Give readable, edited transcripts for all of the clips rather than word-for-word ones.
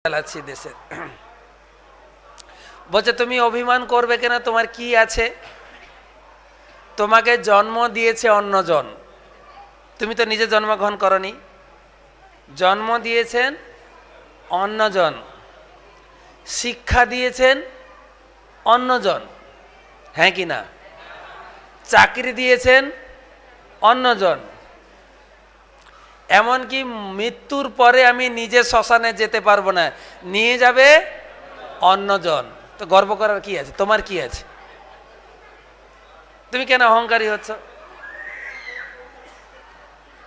চালাচ্ছি দেশে। বলছে তুমি অভিমান করবে কেন, তোমার কি আছে? তোমাকে জন্ম দিয়েছে অন্যজন, তুমি তো নিজে জন্মগ্রহণ করনি। জন্ম দিয়েছেন অন্যজন, শিক্ষা দিয়েছেন অন্যজন, হ্যাঁ কি না? চাকরি দিয়েছেন অন্যজন। এমনকি মৃত্যুর পরে আমি নিজে শ্মশানে যেতে পারবো না, নিয়ে যাবে অন্যজন। তো গর্ব করার কি আছে? তোমার কি আছে? তুমি কেন অহংকারী হচ্ছ?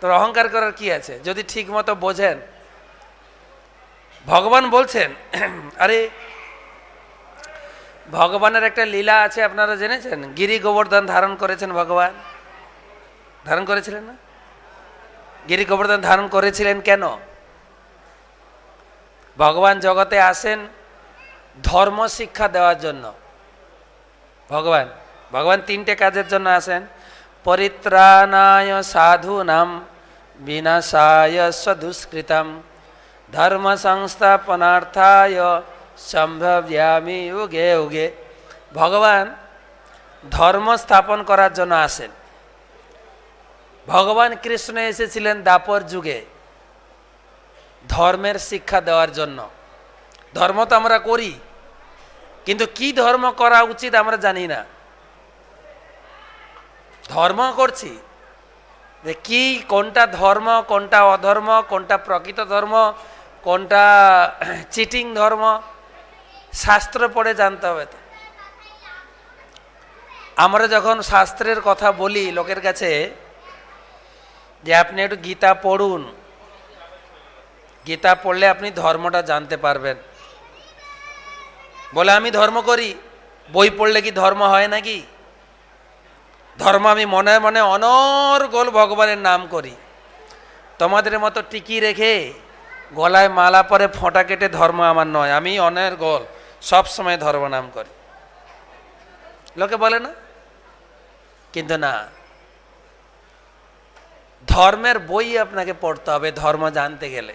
তোর অহংকার করার কি আছে? যদি ঠিক মতো বোঝেন, ভগবান বলছেন, আরে ভগবানের একটা লীলা আছে, আপনারা জেনেছেন? গিরি গোবর্ধন ধারণ করেছেন ভগবান, ধারণ করেছিলেন না? গিরি গোবর্ধন ধারণ করেছিলেন কেন? ভগবান জগতে আসেন ধর্ম শিক্ষা দেওয়ার জন্য। ভগবান তিনটে কাজের জন্য আসেন। পরিত্রাণায় সাধুনাম বিনাশায় দুষ্কৃতম ধর্ম সংস্থাপনার্থায় সম্ভব্যামি যুগে যুগে। ভগবান ধর্ম স্থাপন করার জন্য আসেন। ভগবান কৃষ্ণ এসেছিলেন দ্বাপর যুগে ধর্মের শিক্ষা দেওয়ার জন্য। ধর্ম তো আমরা করি, কিন্তু কি ধর্ম করা উচিত আমরা জানি না। ধর্ম করছি, যে কি কোনটা ধর্ম, কোনটা অধর্ম, কোনটা প্রকৃত ধর্ম, কোনটা চিটিং ধর্ম, শাস্ত্র পড়ে জানতে হবে। তো আমরা যখন শাস্ত্রের কথা বলি লোকের কাছে যে আপনি একটু গীতা পড়ুন, গীতা পড়লে আপনি ধর্মটা জানতে পারবেন, বলে আমি ধর্ম করি। বই পড়লে কি ধর্ম হয় নাকি? ধর্ম আমি মনে মনে অনর্গল ভগবানের নাম করি। তোমাদের মতো টিকি রেখে গলায় মালা পরে ফোঁটা কেটে ধর্ম আমার নয়। আমি অনর্গল সব সময় ধর্ম নাম করি, লোকে বলে না? কিন্তু না, ধর্মের বই আপনাকে পড়তে হবে ধর্ম জানতে গেলে।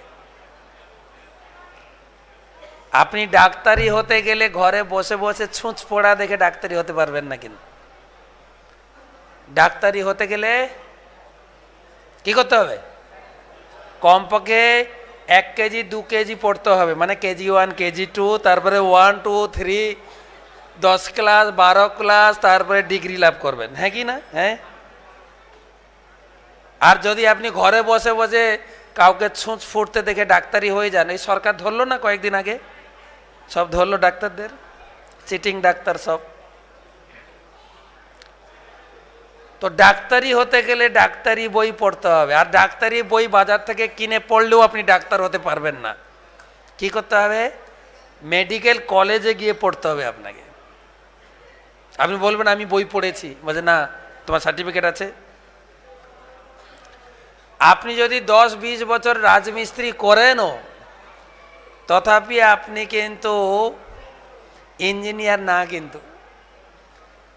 আপনি ডাক্তারি হতে গেলে ঘরে বসে বসে ছুঁচ পড়া দেখে ডাক্তারি হতে পারবেন না। কিন্তু ডাক্তারি হতে গেলে কি করতে হবে? কমপক্ষে 1 কেজি 2 কেজি পড়তে হবে, মানে কেজি 1 কেজি 2, তারপরে 1 2 3 10 ক্লাস 12 ক্লাস, তারপরে ডিগ্রি লাভ করবেন, হ্যাঁ কি না? হ্যাঁ। আর যদি আপনি ঘরে বসে বসে কাউকে ছুঁচ ফুটতে দেখে ডাক্তারি হয়ে যান, এই সরকার ধরলো না কয়েকদিন আগে, সব ধরলো ডাক্তারদের, চিটিং ডাক্তার সব। তো ডাক্তারি হতে গেলে ডাক্তারি বই পড়তে হবে। আর ডাক্তারি বই বাজার থেকে কিনে পড়লেও আপনি ডাক্তার হতে পারবেন না। কি করতে হবে? মেডিকেল কলেজে গিয়ে পড়তে হবে আপনাকে। আপনি বলবেন আমি বই পড়েছি, বলছে না তোমার সার্টিফিকেট আছে। আপনি যদি 10-20 বছর রাজমিস্ত্রি করেনও, তথাপি আপনি কিন্তু ইঞ্জিনিয়ার না। কিন্তু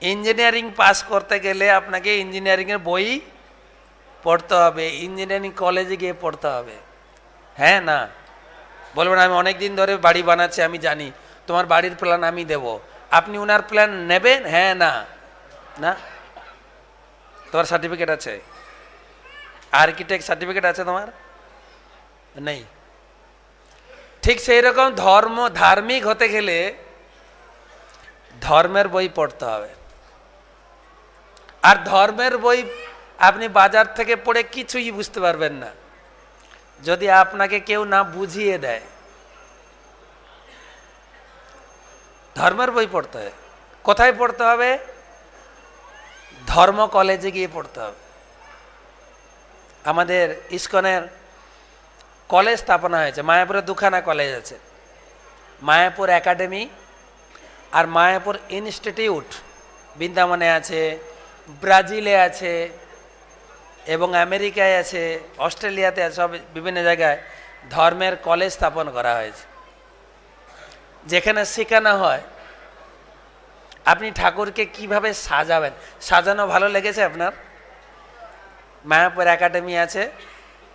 ইঞ্জিনিয়ারিং পাস করতে গেলে আপনাকে ইঞ্জিনিয়ারিংয়ের বই পড়তে হবে, ইঞ্জিনিয়ারিং কলেজে গিয়ে পড়তে হবে, হ্যাঁ না? বলবেন আমি অনেক দিন ধরে বাড়ি বানাচ্ছি, আমি জানি, তোমার বাড়ির প্ল্যান আমি দেব। আপনি ওনার প্ল্যান নেবেন? হ্যাঁ না? না। তোমার সার্টিফিকেট আছে? আর্কিটেক্ট সার্টিফিকেট আছে তোমার? নেই। ঠিক সেই রকম ধার্মিক হতে গেলে ধর্মের বই পড়তে হবে। আর ধর্মের বই আপনি বাজার থেকে পড়ে কিছুই বুঝতে পারবেন না যদি আপনাকে কেউ না বুঝিয়ে দেয়। ধর্মের বই পড়তে হবে। কোথায় পড়তে হবে? ধর্ম কলেজে গিয়ে পড়তে হবে। আমাদের ইস্কনের কলেজ স্থাপনা হয়েছে, মায়াপুরে 2খানা কলেজ আছে, মায়াপুর একাডেমি আর মায়াপুর ইনস্টিটিউট। বৃন্দাবনে আছে, ব্রাজিলে আছে, এবং আমেরিকায় আছে, অস্ট্রেলিয়াতে আছে, সব বিভিন্ন জায়গায় ধর্মের কলেজ স্থাপন করা হয়েছে, যেখানে শেখানো হয় আপনি ঠাকুরকে কিভাবে সাজাবেন। সাজানো ভালো লেগেছে আপনার? মায়াপুর একাডেমি আছে,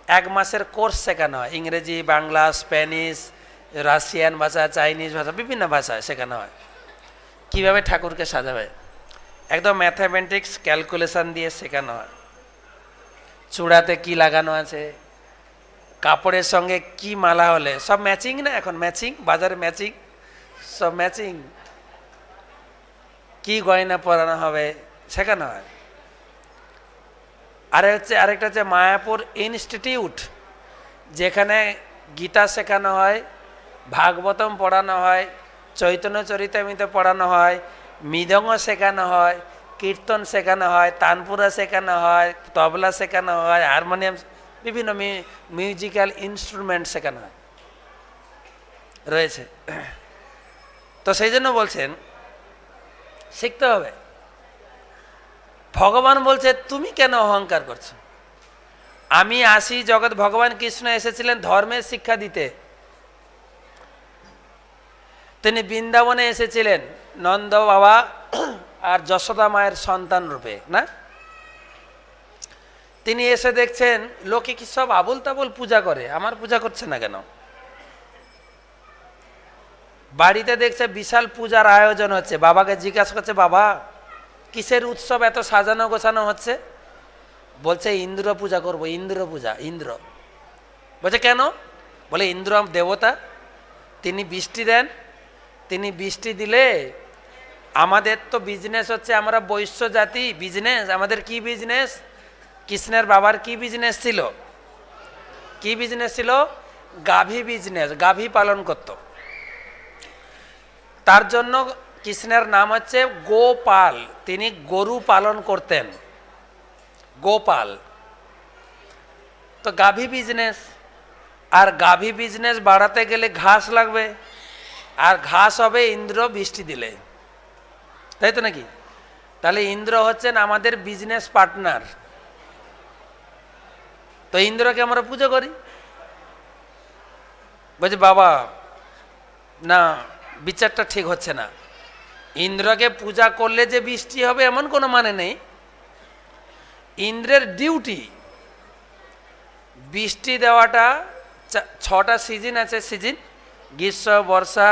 1 মাসের কোর্স শেখানো হয়, ইংরেজি, বাংলা, স্প্যানিশ রাশিয়ান ভাষা, চাইনিজ ভাষা, বিভিন্ন ভাষা শেখানো হয়। কীভাবে ঠাকুরকে সাজাবে একদম ম্যাথামেটিক্স ক্যালকুলেশন দিয়ে শেখানো হয়। চূড়াতে কি লাগানো আছে, কাপড়ের সঙ্গে কি মালা হলে, সব ম্যাচিং না, এখন ম্যাচিং, বাজারে ম্যাচিং, সব ম্যাচিং, কি গয়না পরানো হবে শেখানো হয়। আরেকটা হচ্ছে মায়াপুর ইনস্টিটিউট, যেখানে গীতা শেখানো হয়, ভাগবতম পড়ানো হয়, চৈতন্য চরিতামৃত পড়ানো হয়, মৃদঙ্গ শেখানো হয়, কীর্তন শেখানো হয়, তানপুরা শেখানো হয়, তবলা শেখানো হয়, হারমোনিয়াম, বিভিন্ন মিউজিক্যাল ইনস্ট্রুমেন্ট শেখানো হয় রয়েছে। তো সেই জন্য বলছেন শিখতে হবে। ভগবান বলছে তুমি কেন অহংকার করছো? আমি আসি জগৎ, ভগবান কৃষ্ণ এসেছিলেন ধর্মের শিক্ষা দিতে। তিনি বৃন্দাবনে এসেছিলেন নন্দ বাবা আর যশোদা মায়ের সন্তান রূপে, না? তিনি এসে দেখছেন লোকে কি সব আবুল তাবুল পূজা করে, আমার পূজা করছে না কেন? বাড়িতে দেখছে বিশাল পূজার আয়োজন হচ্ছে, বাবাকে জিজ্ঞাসা করছে, বাবা কিসের উৎসব এত সাজানো গোছানো হচ্ছে? বলছে ইন্দ্র পূজা করবো। ইন্দ্র পূজা? ইন্দ্র? বলছে কেন? বলে ইন্দ্র দেবতা, তিনি বৃষ্টি দেন, তিনি বৃষ্টি দিলে আমাদের তো বিজনেস হচ্ছে, আমরা বৈশ্য জাতি, বিজনেস আমাদের কি বিজনেস? কৃষ্ণের বাবার কি বিজনেস ছিল? কি বিজনেস ছিল? গাভী বিজনেস, গাভী পালন করত। তার জন্য কৃষ্ণের নাম হচ্ছে গোপাল, তিনি গরু পালন করতেন, গোপাল। তো গাভী বিজনেস, আর গাভী বিজনেস বাড়াতে গেলে ঘাস লাগবে, আর ঘাস হবে ইন্দ্র বৃষ্টি দিলে, তাই তো নাকি? তাহলে ইন্দ্র হচ্ছেন আমাদের বিজনেস পার্টনার। তো ইন্দ্রকে আমরা পুজো করি। বলছে বাবা না, বিচারটা ঠিক হচ্ছে না। ইন্দ্রকে পূজা করলে যে বৃষ্টি হবে এমন কোনো মানে নেই। ইন্দ্রের ডিউটি বৃষ্টি দেওয়াটা। 6টা সিজন আছে, সিজন গ্রীষ্ম, বর্ষা,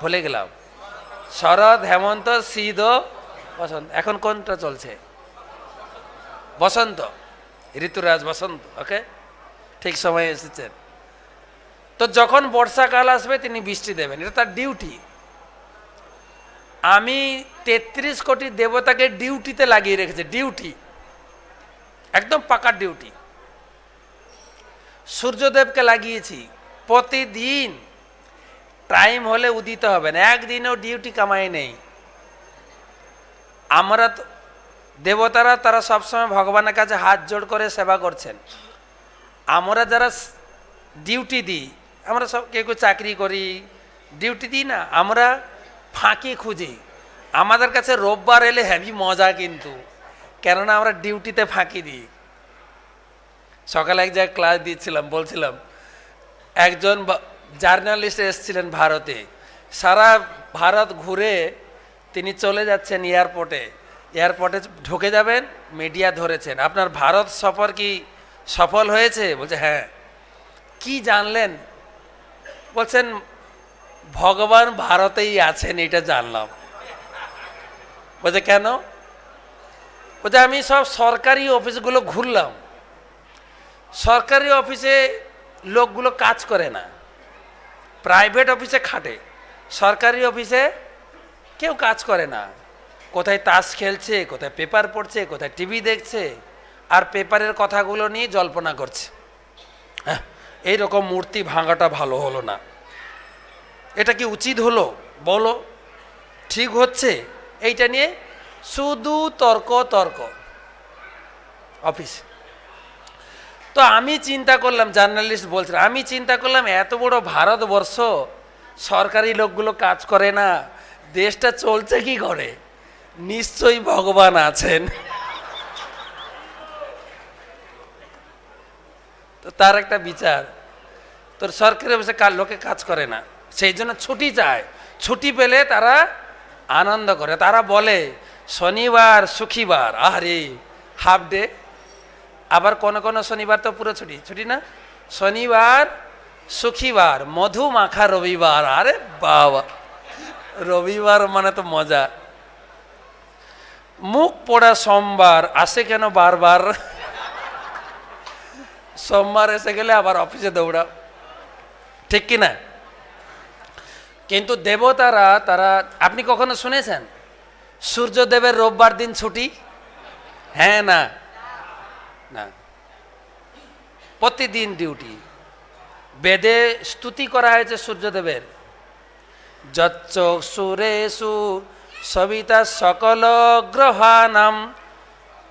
ভুলে গেলাম, শরৎ, হেমন্ত, শীত, বসন্ত। এখন কোনটা চলছে? বসন্ত, ঋতুরাজ বসন্ত। ওকে, ঠিক সময়ে এসেছেন। তো যখন বর্ষাকাল আসবে তিনি বৃষ্টি দেবেন, এটা তার ডিউটি। আমি 33 কোটি দেবতাকে ডিউটিতে লাগিয়ে রেখেছি, ডিউটি, একদম পাকা ডিউটি। সূর্যদেবকে লাগিয়েছি, প্রতিদিন টাইম হলে উদিত হবে না, একদিনও ডিউটি কামাই নেই। আমরা তো দেবতারা, তারা সবসময় ভগবানের কাছে হাত জোড় করে সেবা করছেন। আমরা যারা ডিউটি দিই, আমরা সব কেউ কেউ চাকরি করি, ডিউটি দিই না, আমরা ফাঁকি খুঁজি। আমাদের কাছে রোববার এলে হেভি মজা, কিন্তু কেননা আমরা ডিউটিতে ফাঁকি দিই। সকালে এক জায়গায় ক্লাস দিচ্ছিলাম, বলছিলাম একজন জার্নালিস্ট এসেছিলেন ভারতে, সারা ভারত ঘুরে তিনি চলে যাচ্ছেন এয়ারপোর্টে, এয়ারপোর্টে ঢুকে যাবেন, মিডিয়া ধরেছেন, আপনার ভারত সফর কি সফল হয়েছে? বলছে হ্যাঁ। কি জানলেন? বলছেন ভগবান ভারতেই আছেন, এটা জানলাম। বলছে কেন? বলছে আমি সব সরকারি অফিসগুলো ঘুরলাম, সরকারি অফিসে লোকগুলো কাজ করে না, প্রাইভেট অফিসে খাটে, সরকারি অফিসে কেউ কাজ করে না। কোথায় তাস খেলছে, কোথায় পেপার পড়ছে, কোথায় টিভি দেখছে, আর পেপারের কথাগুলো নিয়ে জল্পনা করছে। হ্যাঁ, এইরকম মূর্তি ভাঙাটা ভালো হলো না, এটা কি উচিত হলো? বলো, ঠিক হচ্ছে? এইটা নিয়ে শুধু তর্ক তর্ক অফিস। তো আমি চিন্তা করলাম, জার্নালিস্ট বলছেন, আমি চিন্তা করলাম এত বড় ভারতবর্ষ, সরকারি লোকগুলো কাজ করে না, দেশটা চলছে কি করে? নিশ্চয়ই ভগবান আছেন। তো তার একটা বিচার, তোর সরকারি অফিসে লোকে কাজ করে না, সেই জন্য ছুটি চায়, ছুটি পেলে তারা আনন্দ করে, তারা বলে শনিবার সুখিবার, আরে হাফ ডে। আবার কোনো কোনো শনিবার তো পুরো ছুটি, ছুটি না, শনিবার সুখীবার, মধু মাখা রবিবার। আরে বাবা, রবিবার মানে তো মজা। মুখ পোড়া সোমবার, আসে কেন বারবার? সোমবার এসে গেলে আবার অফিসে দৌড়া, ঠিক কিনা? কিন্তু দেবতারা, তারা, আপনি কখনো শুনেছেন সূর্যদেবের রোববার দিন ছুটি? হ্যাঁ না? না, প্রতিদিন ডিউটি। বেদে স্তুতি করা হয়েছে সূর্যদেবের, যচ্চক্ষুরেষু সবিতা সকল গ্রহানাম,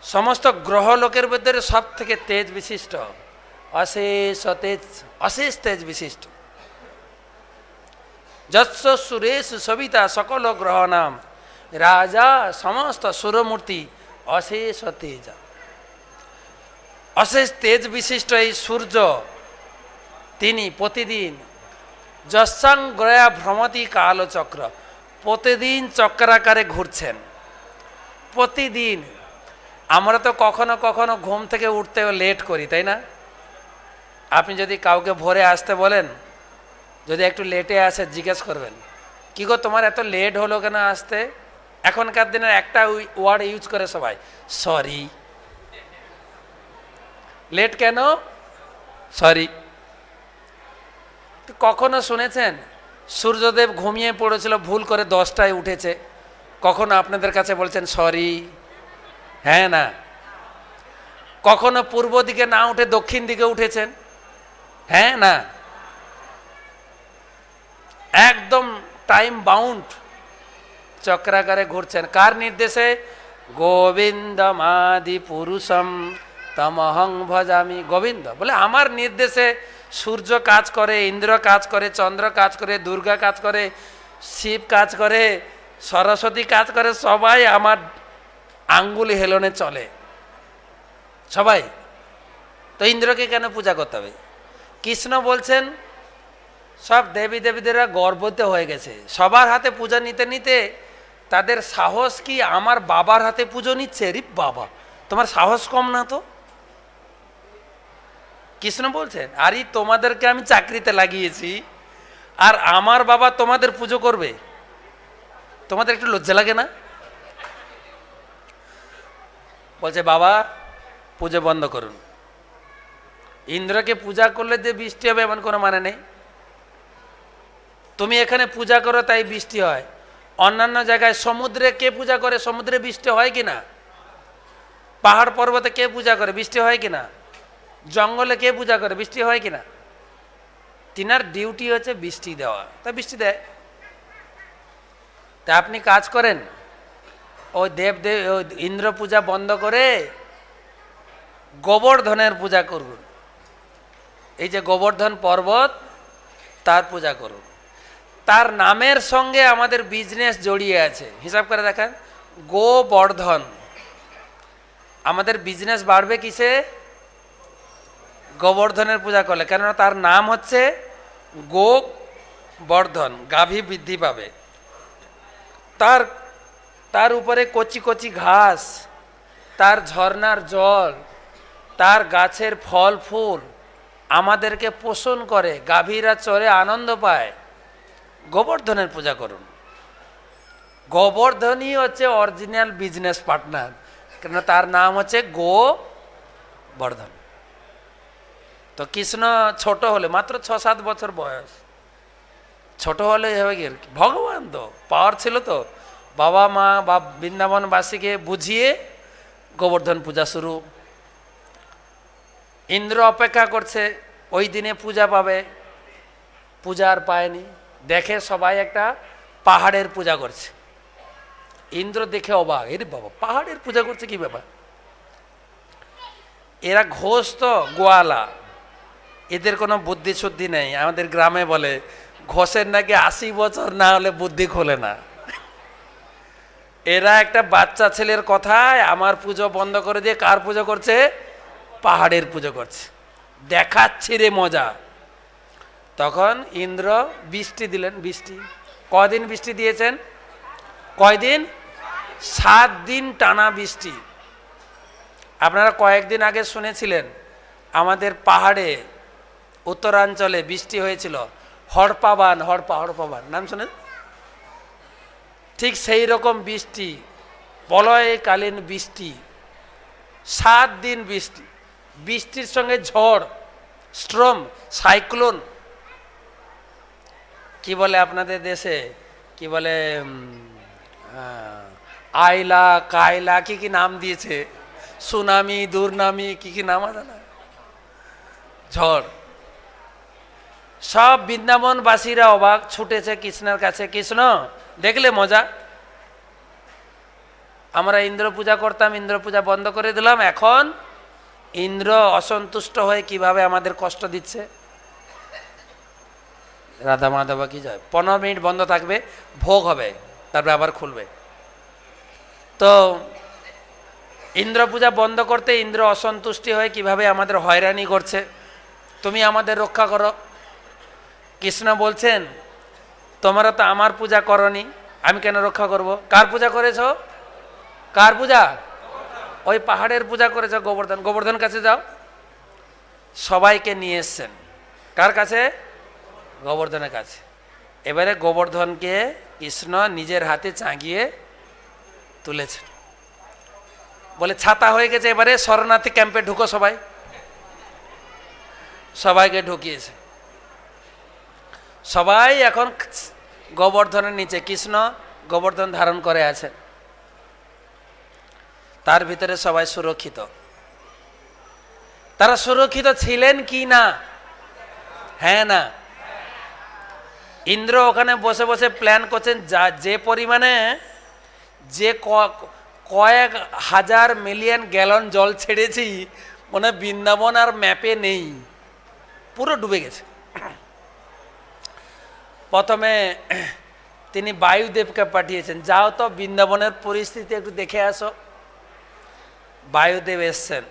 সমস্ত গ্রহলোকের ভিতরে সব থেকে তেজ বিশিষ্ট, অশেষ তেজ, অশেষ তেজ বিশিষ্ট। যচ্চক্ষুরেষু সবিতা সকল গ্রহানাম, রাজা সমস্ত সুরমূর্তি, অশেষ তেজ, অশেষ তেজ বিশিষ্ট এই সূর্য, তিনি প্রতিদিন যশাঙ্গ্রয়া ভ্রমতি কালচক্র, প্রতিদিন চক্রাকারে ঘুরছেন, প্রতিদিন। আমরা তো কখনো কখনো ঘুম থেকে উঠতে লেট করি, তাই না? আপনি যদি কাউকে ভোরে আসতে বলেন, যদি একটু লেটে আসে, জিজ্ঞেস করবেন, কি গো তোমার এত লেট হলো কেন আসতে? এখনকার দিনে একটা ওয়ার্ড ইউজ করে সবাই, সরি। লেট কেন? সরি। কখনো শুনেছেন সূর্যদেব ঘুমিয়ে পড়েছিল, ভুল করে 10টায় উঠেছে? কখনো আপনাদের কাছে বলছেন সরি? হ্যাঁ না? কখনো পূর্ব দিকে না উঠে দক্ষিণ দিকে উঠেছেন? হ্যাঁ না? একদম টাইম বাউন্ড চক্রাকারে ঘুরছেন। কার নির্দেশে? গোবিন্দমাদি পুরুষম তমহং ভজামি। গোবিন্দ বলে আমার নির্দেশে সূর্য কাজ করে, ইন্দ্র কাজ করে, চন্দ্র কাজ করে, দুর্গা কাজ করে, শিব কাজ করে, সরস্বতী কাজ করে, সবাই আমার আঙ্গুলি হেলনে চলে, সবাই। তো ইন্দ্রকে কেন পূজা করতে হবে? কৃষ্ণ বলছেন সব দেবী দেবীদেরা গর্বিত হয়ে গেছে, সবার হাতে পূজা নিতে নিতে তাদের সাহস কি আমার বাবার হাতে পুজো নিচ্ছে? রে বাবা, তোমার সাহস কম না তো? কৃষ্ণ বলছেন, আরে তোমাদেরকে আমি চাকরিতে লাগিয়েছি, আর আমার বাবা তোমাদের পুজো করবে? তোমাদের একটু লজ্জা লাগে না? বলছে বাবা পুজো বন্ধ করুন। ইন্দ্রকে পূজা করলে যে বৃষ্টি হবে এমন কোনো মানে নেই। তুমি এখানে পূজা করো তাই বৃষ্টি হয়, অন্যান্য জায়গায় সমুদ্রে কে পূজা করে? সমুদ্রে বৃষ্টি হয় কিনা? পাহাড় পর্বতে কে পূজা করে? বৃষ্টি হয় কিনা? জঙ্গলে কে পূজা করে? বৃষ্টি হয় কিনা? তিনার ডিউটি হচ্ছে বৃষ্টি দেওয়া, তা বৃষ্টি দেয়। তা আপনি কাজ করেন, ওই দেবদেব ওই ইন্দ্র পূজা বন্ধ করে গোবর্ধনের পূজা করুন। এই যে গোবর্ধন পর্বত, তার পূজা করুন। তার নামের সঙ্গে আমাদের বিজনেস জড়িয়ে আছে, হিসাব করে দেখেন, গোবর্ধন। আমাদের বিজনেস বাড়বে কিসে? গোবর্ধনের পূজা করলে। কেননা তার নাম হচ্ছে গোবর্ধন, গাভী বৃদ্ধি পাবে। তার উপরে কচি কচি ঘাস, তার ঝর্ণার জল, তার গাছের ফল ফুল আমাদেরকে পোষণ করে, গাভীরা চরে আনন্দ পায়। গোবর্ধনের পূজা করুন। গোবর্ধনই হচ্ছে অরিজিনাল বিজনেস পার্টনার, কেন তার নাম হচ্ছে গোবর্ধন। তো কৃষ্ণ ছোট হলে, মাত্র 6-7 বছর বয়স, ছোট হলে হবে কি? ভগবান তো পাওয়ার ছিল, তো বাবা মা বা বৃন্দাবনবাসীকে বুঝিয়ে গোবর্ধন পূজা শুরু। ইন্দ্র অপেক্ষা করছে ওই দিনে পূজা পাবে, পূজা আর পায়নি। দেখে সবাই একটা পাহাড়ের পূজা করছে, ইন্দ্র দেখে অবাক, এরে বাবা পাহাড়ের পূজা করছে, কি ব্যাপার? এরা ঘোষ তো গোয়ালা, এদের কোনো বুদ্ধি শুদ্ধি নেই। আমাদের গ্রামে বলে ঘোষের নাকি 80 বছর না হলে বুদ্ধি খোলে না। এরা একটা বাচ্চা ছেলের কথায় আমার পুজো বন্ধ করে দিয়ে কার পুজো করছে? পাহাড়ের পুজো করছে, দেখাচ্ছি রে মজা। তখন ইন্দ্র বৃষ্টি দিলেন। বৃষ্টি কদিন বৃষ্টি দিয়েছেন? কয়দিন? 7 দিন টানা বৃষ্টি। আপনারা কয়েকদিন আগে শুনেছিলেন আমাদের পাহাড়ে উত্তরাঞ্চলে বৃষ্টি হয়েছিল, হড়পাবান, হড়পাবান নাম শোনেন? ঠিক সেই রকম বৃষ্টি, প্রলয়কালীন বৃষ্টি, 7 দিন বৃষ্টি, বৃষ্টির সঙ্গে ঝড়, স্ট্রম, সাইক্লোন, কি বলে আপনাদের দেশে, কি বলে আইলা কায়লা, কি কি নাম দিয়েছে, সুনামি, দুর্নামি, কি কি নাম আছে না, ঝড়। সব বৃন্দাবনবাসীরা অবাক, ছুটেছে কৃষ্ণের কাছে। কৃষ্ণ দেখলে মজা, আমরা ইন্দ্র পূজা করতাম, ইন্দ্র পূজা বন্ধ করে দিলাম, এখন ইন্দ্র অসন্তুষ্ট হয়ে কিভাবে আমাদের কষ্ট দিচ্ছে। রাধা মাধব কি যায়, 15 মিনিট বন্ধ থাকবে, ভোগ হবে, তারপরে আবার খুলবে। তো ইন্দ্র পূজা বন্ধ করতে ইন্দ্র অসন্তুষ্টি হয়ে কিভাবে আমাদের হয়রানি করছে, তুমি আমাদের রক্ষা করো। কৃষ্ণ বলছেন, তোমরা তো আমার পূজা করনি, আমি কেন রক্ষা করব? কার পূজা করেছ? কার পূজা? ওই পাহাড়ের পূজা করেছ, গোবর্ধন। গোবর্ধন কাছে যাও। সবাইকে নিয়ে এসছেন কার কাছে? গোবর্ধনের কাছে। এবারে গোবর্ধনকে কৃষ্ণ নিজের হাতে চাগিয়ে তুলেছেন, বলে ছাতা হয়ে গেছে, এবারে শরণার্থী ক্যাম্পে ঢুকো সবাই। সবাইকে ঢুকিয়েছে, সবাই এখন গোবর্ধনের নিচে। কৃষ্ণ গোবর্ধন ধারণ করে আছেন, তার ভিতরে সবাই সুরক্ষিত। তারা সুরক্ষিত ছিলেন কি না? হ্যাঁ না? ইন্দ্র ওখানে বসে বসে প্ল্যান করছেন, যে পরিমাণে, যে কয়েক হাজার মিলিয়ন গ্যালন জল ছেড়েছি, মনে বৃন্দাবন আর ম্যাপে নেই, পুরো ডুবে গেছে। প্রথমে তিনি বায়ুদেবকে পাঠিয়েছেন, যাও তো বৃন্দাবনের পরিস্থিতি একটু দেখে আসো। বায়ুদেব এসছেন,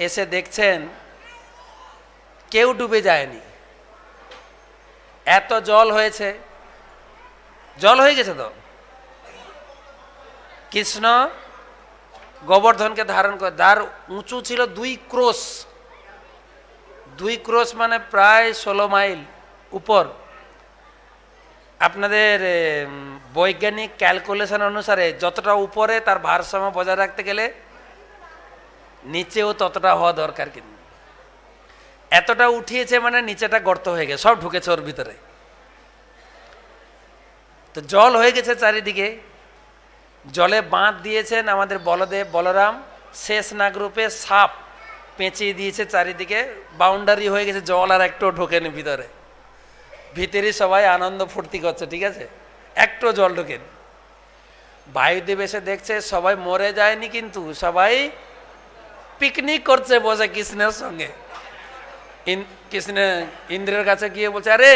এসে দেখছেন কেউ ডুবে যায়নি, এত জল হয়েছে, জল হয়ে গেছে। তো কৃষ্ণ গোবর্ধনকে ধারণ করে, তার উঁচু ছিল 2 ক্রোশ, 2 ক্রোশ মানে প্রায় 16 মাইল উপর। আপনাদের বৈজ্ঞানিক ক্যালকুলেশন অনুসারে যতটা উপরে তার ভারসাম্য বজায় রাখতে গেলে নিচেও ততটা হওয়া দরকার, কিন্তু এতটা উঠিয়েছে মানে নিচেটা গর্ত হয়ে গেছে, সব ঢুকেছে ওর ভিতরে। তো জল হয়ে গেছে চারিদিকে, জলে বাঁধ দিয়েছেন আমাদের বলদেব বলরাম, শেষ নাগ রূপে সাপ পেঁচিয়ে দিয়েছে চারিদিকে, বাউন্ডারি হয়ে গেছে, জল আর একটু ঢোকেনি ভিতরে। ভিতরে সবাই আনন্দ ফুর্তি করছে, ঠিক আছে, একটু জল ঢোকেন। বায়ুদেব এসে দেখছে সবাই মরে যায়নি, কিন্তু সবাই পিকনিক করছে বসে কৃষ্ণের সঙ্গে। কৃষ্ণ ইন্দ্রের কাছে গিয়ে বলছে, আরে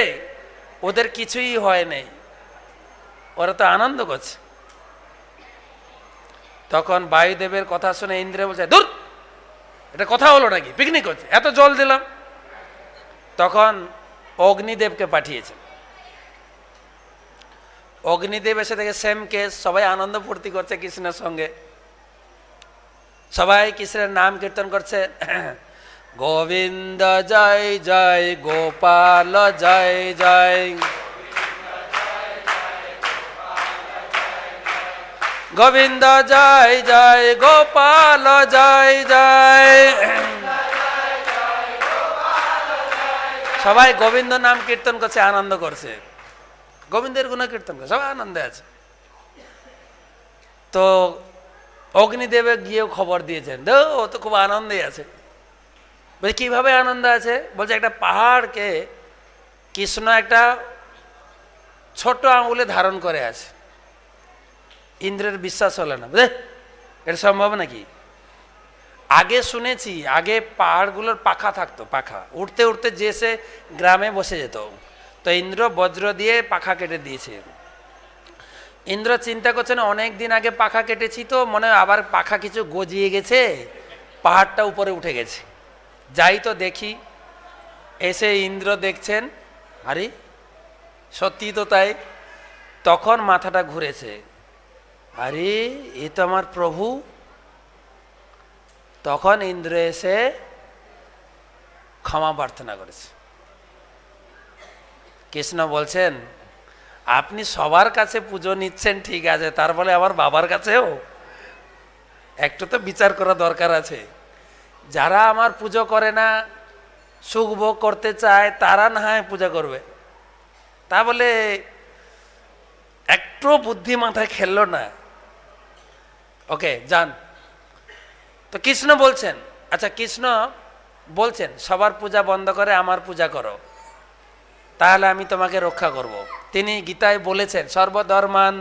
ওদের কিছুই হয় নাই, ওরা তো আনন্দ করছে। তখন বায়ুদেবের কথা শুনে ইন্দ্র বলছে, দূর, এটা কথা হলো নাকি, পিকনিক করছে, এত জল দিলাম। তখন অগ্নিদেবকে পাঠিয়েছেন। অগ্নিদেব এসে দেখে সেম কেস, সবাই আনন্দ ফুর্তি করছে কৃষ্ণের সঙ্গে, সবাই কৃষ্ণের নাম কীর্তন করছে, গোবিন্দ জয় জয়, গোপাল জয় জয়, গোবিন্দ জয় জয়, গোপাল জয় জয়। সবাই গোবিন্দ নাম কীর্তন করছে, আনন্দ করছে, গোবিন্দের গুণ কীর্তন করছে, সবাই আনন্দে আছে। তো অগ্নিদেবে গিয়েও খবর দিয়েছেন, ও তো খুব আনন্দে আছে। বলছে কিভাবে আনন্দ আছে? বলছে একটা পাহাড়কে কৃষ্ণ একটা ছোট আঙুলে ধারণ করে আছে। ইন্দ্রের বিশ্বাস হলো না, বুঝলে এটা সম্ভব নাকি? আগে শুনেছি, আগে পাহাড়গুলোর পাখা থাকতো, পাখা উঠতে উঠতে যে সে গ্রামে বসে যেত, তো ইন্দ্র বজ্র দিয়ে পাখা কেটে দিয়েছে। ইন্দ্র চিন্তা করছেন অনেক দিন আগে পাখা কেটেছি, তো মনে হয় আবার পাখা কিছু গজিয়ে গেছে, পাহাড়টা উপরে উঠে গেছে, যাই তো দেখি। এসে ইন্দ্র দেখছেন, আরে সত্যি তো তাই। তখন মাথাটা ঘুরেছে, আরে এ তো আমার প্রভু। তখন ইন্দ্র এসে ক্ষমা প্রার্থনা করেছে। কৃষ্ণ বলছেন আপনি সবার কাছে পুজো নিচ্ছেন ঠিক আছে, তার বলে আমার বাবার কাছেও একটু তো বিচার করা দরকার আছে। যারা আমার পুজো করে না, সুখ ভোগ করতে চায়, তারা না হয় পূজা করবে, তা বলে একটু বুদ্ধি মাথায় খেললো না। ওকে যান। তো কৃষ্ণ বলছেন, আচ্ছা কৃষ্ণ বলছেন সবার পূজা বন্ধ করে আমার পূজা করো, তাহলে আমি তোমাকে রক্ষা করব। তিনি গীতায় বলেছেন সর্বধর্মান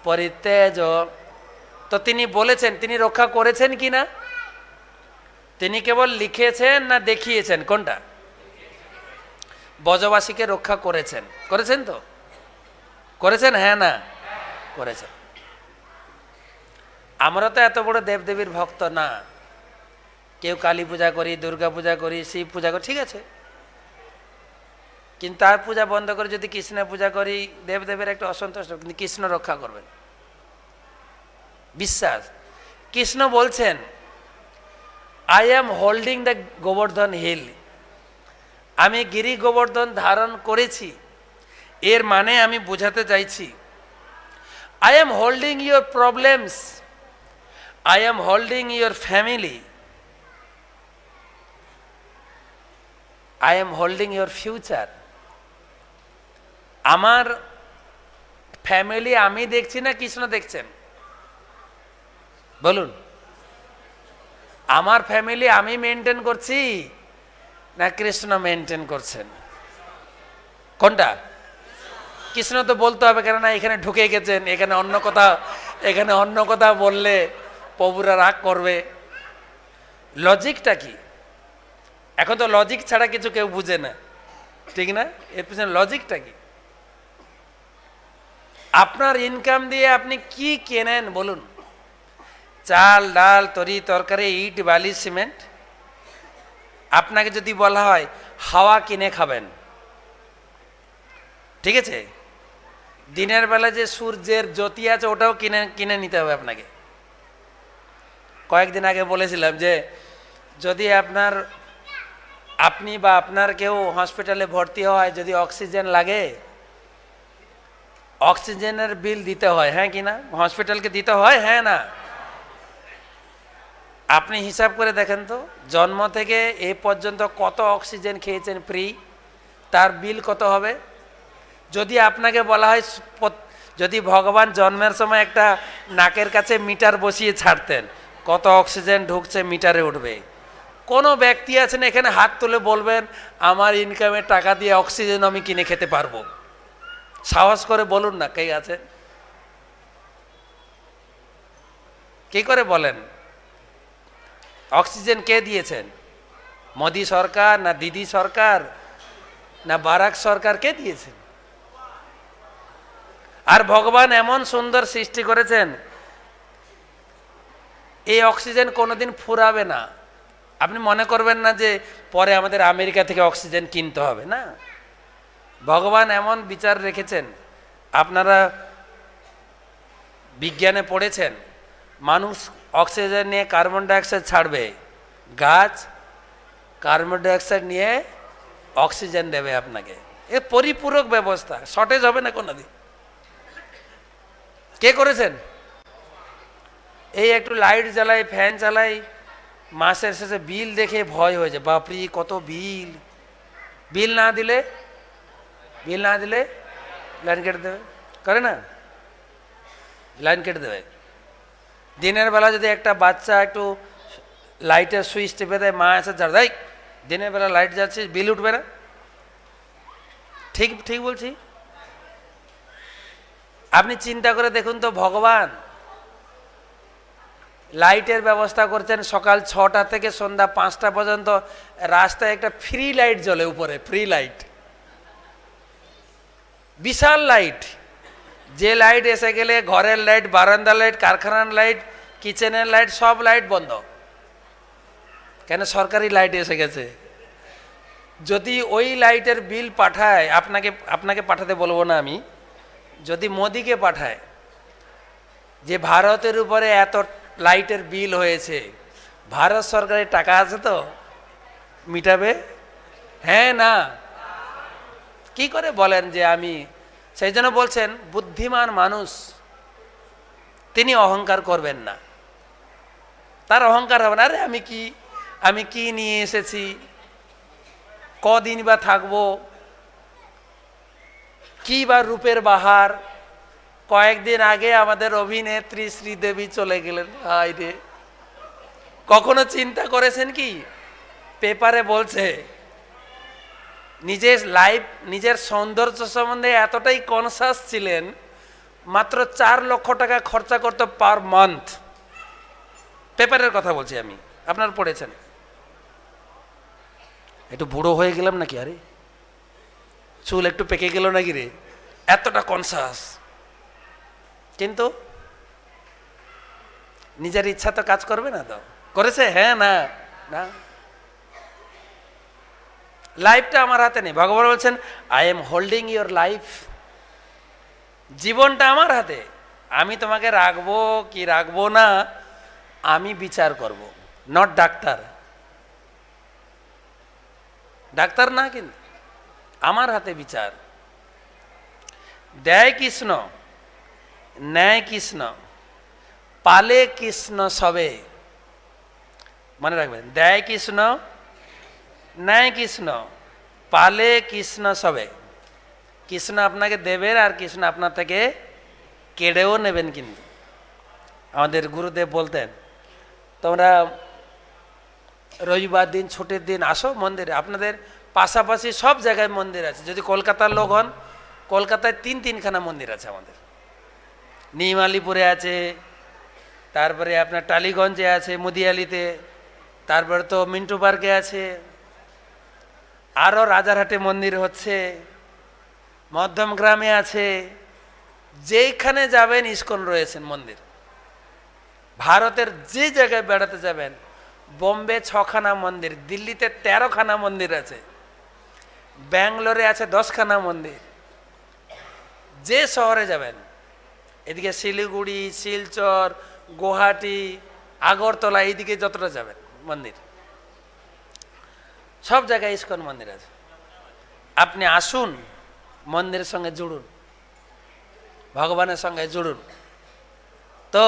পরিত্যাজ। তো তিনি বলেছেন, তিনি রক্ষা করেছেন কি না? তিনি কেবল লিখেছেন না দেখিয়েছেন? কোনটা? ব্রজবাসীকে রক্ষা করেছেন। করেছেন তো? করেছেন? হ্যাঁ না করেছেন। আমরা তো এত বড় দেবদেবীর ভক্ত না, কেউ কালী পূজা করি, দুর্গা পূজা করি, শিব পূজা করি, ঠিক আছে, কিন্তু তার পূজা বন্ধ করে যদি কৃষ্ণের পূজা করি, দেবদেবের একটা অসন্তোষ, কিন্তু কৃষ্ণ রক্ষা করবেন বিশ্বাস। কৃষ্ণ বলছেন I am holding the Govardhan hill, আমি গিরি গোবর্ধন ধারণ করেছি। এর মানে আমি বোঝাতে চাইছি I am holding your problems, I am holding your family, I am holding your future. আমার ফ্যামিলি আমি দেখছি না কৃষ্ণ দেখছেন? বলুন, আমার ফ্যামিলি আমি মেনটেন করছি না কৃষ্ণ মেনটেন করছেন? কোনটা? কৃষ্ণ তো বলতে হবে, কেননা এখানে ঢুকে গেছেন, এখানে অন্য কথা বললে প্রভুরা রাগ করবে। লজিকটা কি? এখন তো লজিক ছাড়া কিছু কেউ বুঝে না, ঠিক না? এর পিছনে লজিকটা কি? আপনার ইনকাম দিয়ে আপনি কি কেনেন বলুন? চাল, ডাল, তরি তরকারি, ইট, বালি, সিমেন্ট। আপনাকে যদি বলা হয় হাওয়া কিনে খাবেন, ঠিক আছে, দিনের বেলা যে সূর্যের জ্যোতি আছে ওটাও কিনে নিতে হবে আপনাকে। কয়েকদিন আগে বলেছিলাম যে যদি আপনি বা আপনার কেউ হসপিটালে ভর্তি হয়, যদি অক্সিজেন লাগে, অক্সিজেনের বিল দিতে হয়, হ্যাঁ কি না? হসপিটালকে দিতে হয়, হ্যাঁ না? আপনি হিসাব করে দেখেন তো, জন্ম থেকে এ পর্যন্ত কত অক্সিজেন খেয়েছেন ফ্রি, তার বিল কত হবে? যদি আপনাকে বলা হয়, যদি ভগবান জন্মের সময় একটা নাকের কাছে মিটার বসিয়ে ছাড়তেন, কত অক্সিজেন ঢুকছে মিটারে উঠবে। কোনো ব্যক্তি আছেন এখানে হাত তুলে বলবেন আমার ইনকামের টাকা দিয়ে অক্সিজেন আমি কিনে খেতে পারবো? সাহস করে বলুন না, কে আছে? কি করে বলেন? অক্সিজেন কে দিয়েছেন? মোদি সরকার না দিদি সরকার না বারাক সরকার? কে দিয়েছেন? আর ভগবান এমন সুন্দর সৃষ্টি করেছেন, এই অক্সিজেন কোনোদিন ফুরাবে না। আপনি মনে করবেন না যে পরে আমাদের আমেরিকা থেকে অক্সিজেন কিনতে হবে, না। ভগবান এমন বিচার রেখেছেন, আপনারা বিজ্ঞানে পড়েছেন, মানুষ অক্সিজেন নিয়ে কার্বন ডাইঅক্সাইড ছাড়বে, গাছ কার্বন ডাইঅক্সাইড নিয়ে অক্সিজেন দেবে আপনাকে। এ পরিপূরক ব্যবস্থা, শর্টেজ হবে না কোনোদিন। কে করেছেন? এই একটু লাইট জ্বালাই, ফ্যান চালাই, মাসের শেষে বিল দেখে ভয় হয়ে যায়, বাপরি কত বিল। বিল না দিলে লাইন কেটে দেবে, করে না? লাইন কেটে দেবে। দিনের বেলা যদি একটা বাচ্চা একটু লাইটের সুইচ টিপে দেয়, মা এসে ঝাড় দেয়, দিনের বেলা লাইট যাচ্ছে, বিল উঠবে না? ঠিক বলছি? আপনি চিন্তা করে দেখুন তো, ভগবান লাইটের ব্যবস্থা করছেন সকাল 6টা থেকে সন্ধ্যা 5টা পর্যন্ত, রাস্তায় একটা ফ্রি লাইট জ্বলে, উপরে ফ্রি লাইট, বিশাল লাইট। যে লাইট এসে গেলে ঘরের লাইট, বারান্দার লাইট, কারখানার লাইট, কিচেনের লাইট, সব লাইট বন্ধ। কেন? সরকারি লাইট এসে গেছে। যদি ওই লাইটের বিল পাঠায়, আপনাকে পাঠাতে বলবো না আমি, যদি মোদিকে পাঠায় যে ভারতের উপরে এত লাইটের বিল হয়েছে, ভারত সরকারের টাকা আছে তো মিটাবে? হ্যাঁ না? কি করে বলেন যে আমি? সেই জন্য বলছেন বুদ্ধিমান মানুষ তিনি অহংকার করবেন না, তার অহংকার হবে না। আরে আমি কি নিয়ে এসেছি, কদিন বা থাকবো, কি বা রূপের বাহার। কয়েকদিন আগে আমাদের অভিনেত্রী শ্রীদেবী চলে গেলেন, হায় রে। কখনো চিন্তা করেছেন কি? পেপারে বলছে নিজের সৌন্দর্য সম্বন্ধে এতটাই কনসাস ছিলেন, মাত্র 4 লক্ষ টাকা খরচা করতে পার মান্থ। পেপারের কথা বলছি আমি, আপনারা পড়েছেন। একটু বুড়ো হয়ে গেলাম নাকি? আরে চুল একটু পেকে গেল নাকি রে? এতটা কনসাস। কিন্তু নিজের ইচ্ছা তো কাজ করবে না, তো করেছে? হ্যাঁ না? না, লাইফটা আমার হাতে নেই। ভগবান বলছেন I am holding your life. জীবনটা আমার হাতে। আমি তোমাকে রাখবো কি রাখবো না আমি বিচার করব, নট ডাক্তার। ডাক্তার না, কিন্তু আমার হাতে বিচার। দেয় কৃষ্ণ, ন্যায় কৃষ্ণ, পালে কৃষ্ণ সবে। মনে রাখবেন, দেয় কৃষ্ণ, ন্যায় কৃষ্ণ, পালে কৃষ্ণ সবে। কৃষ্ণ আপনাকে দেবেন আর কৃষ্ণ আপনার থেকে কেড়েও নেবেন। কিন্তু আমাদের গুরুদেব বলতেন তোমরা রবিবার দিন, ছুটির দিন আসো মন্দিরে। আপনাদের পাশাপাশি সব জায়গায় মন্দির আছে। যদি কলকাতার লোক হন, কলকাতায় 3খানা মন্দির আছে আমাদের। নিউ আলিপুরে আছে, তারপরে আপনার টালিগঞ্জে আছে, মুদিয়ালিতে, তারপরে তো মিন্টু পার্কে আছে, আরও রাজারহাটে মন্দির হচ্ছে, মধ্যমগ্রামে আছে। যেখানে যাবেন ইস্কন রয়েছেন মন্দির। ভারতের যে জায়গায় বেড়াতে যাবেন, বোম্বে 6খানা মন্দির, দিল্লিতে 13খানা মন্দির আছে, ব্যাঙ্গালোরে আছে 10খানা মন্দির। যে শহরে যাবেন, এদিকে শিলিগুড়ি, শিলচর, গুয়াহাটি, আগরতলা, এইদিকে যতটা যাবেন মন্দির, সব জায়গায় ইস্কন মন্দির আছে। আপনি আসুন, মন্দিরের সঙ্গে জুড়ুন, ভগবানের সঙ্গে জুড়ুন। তো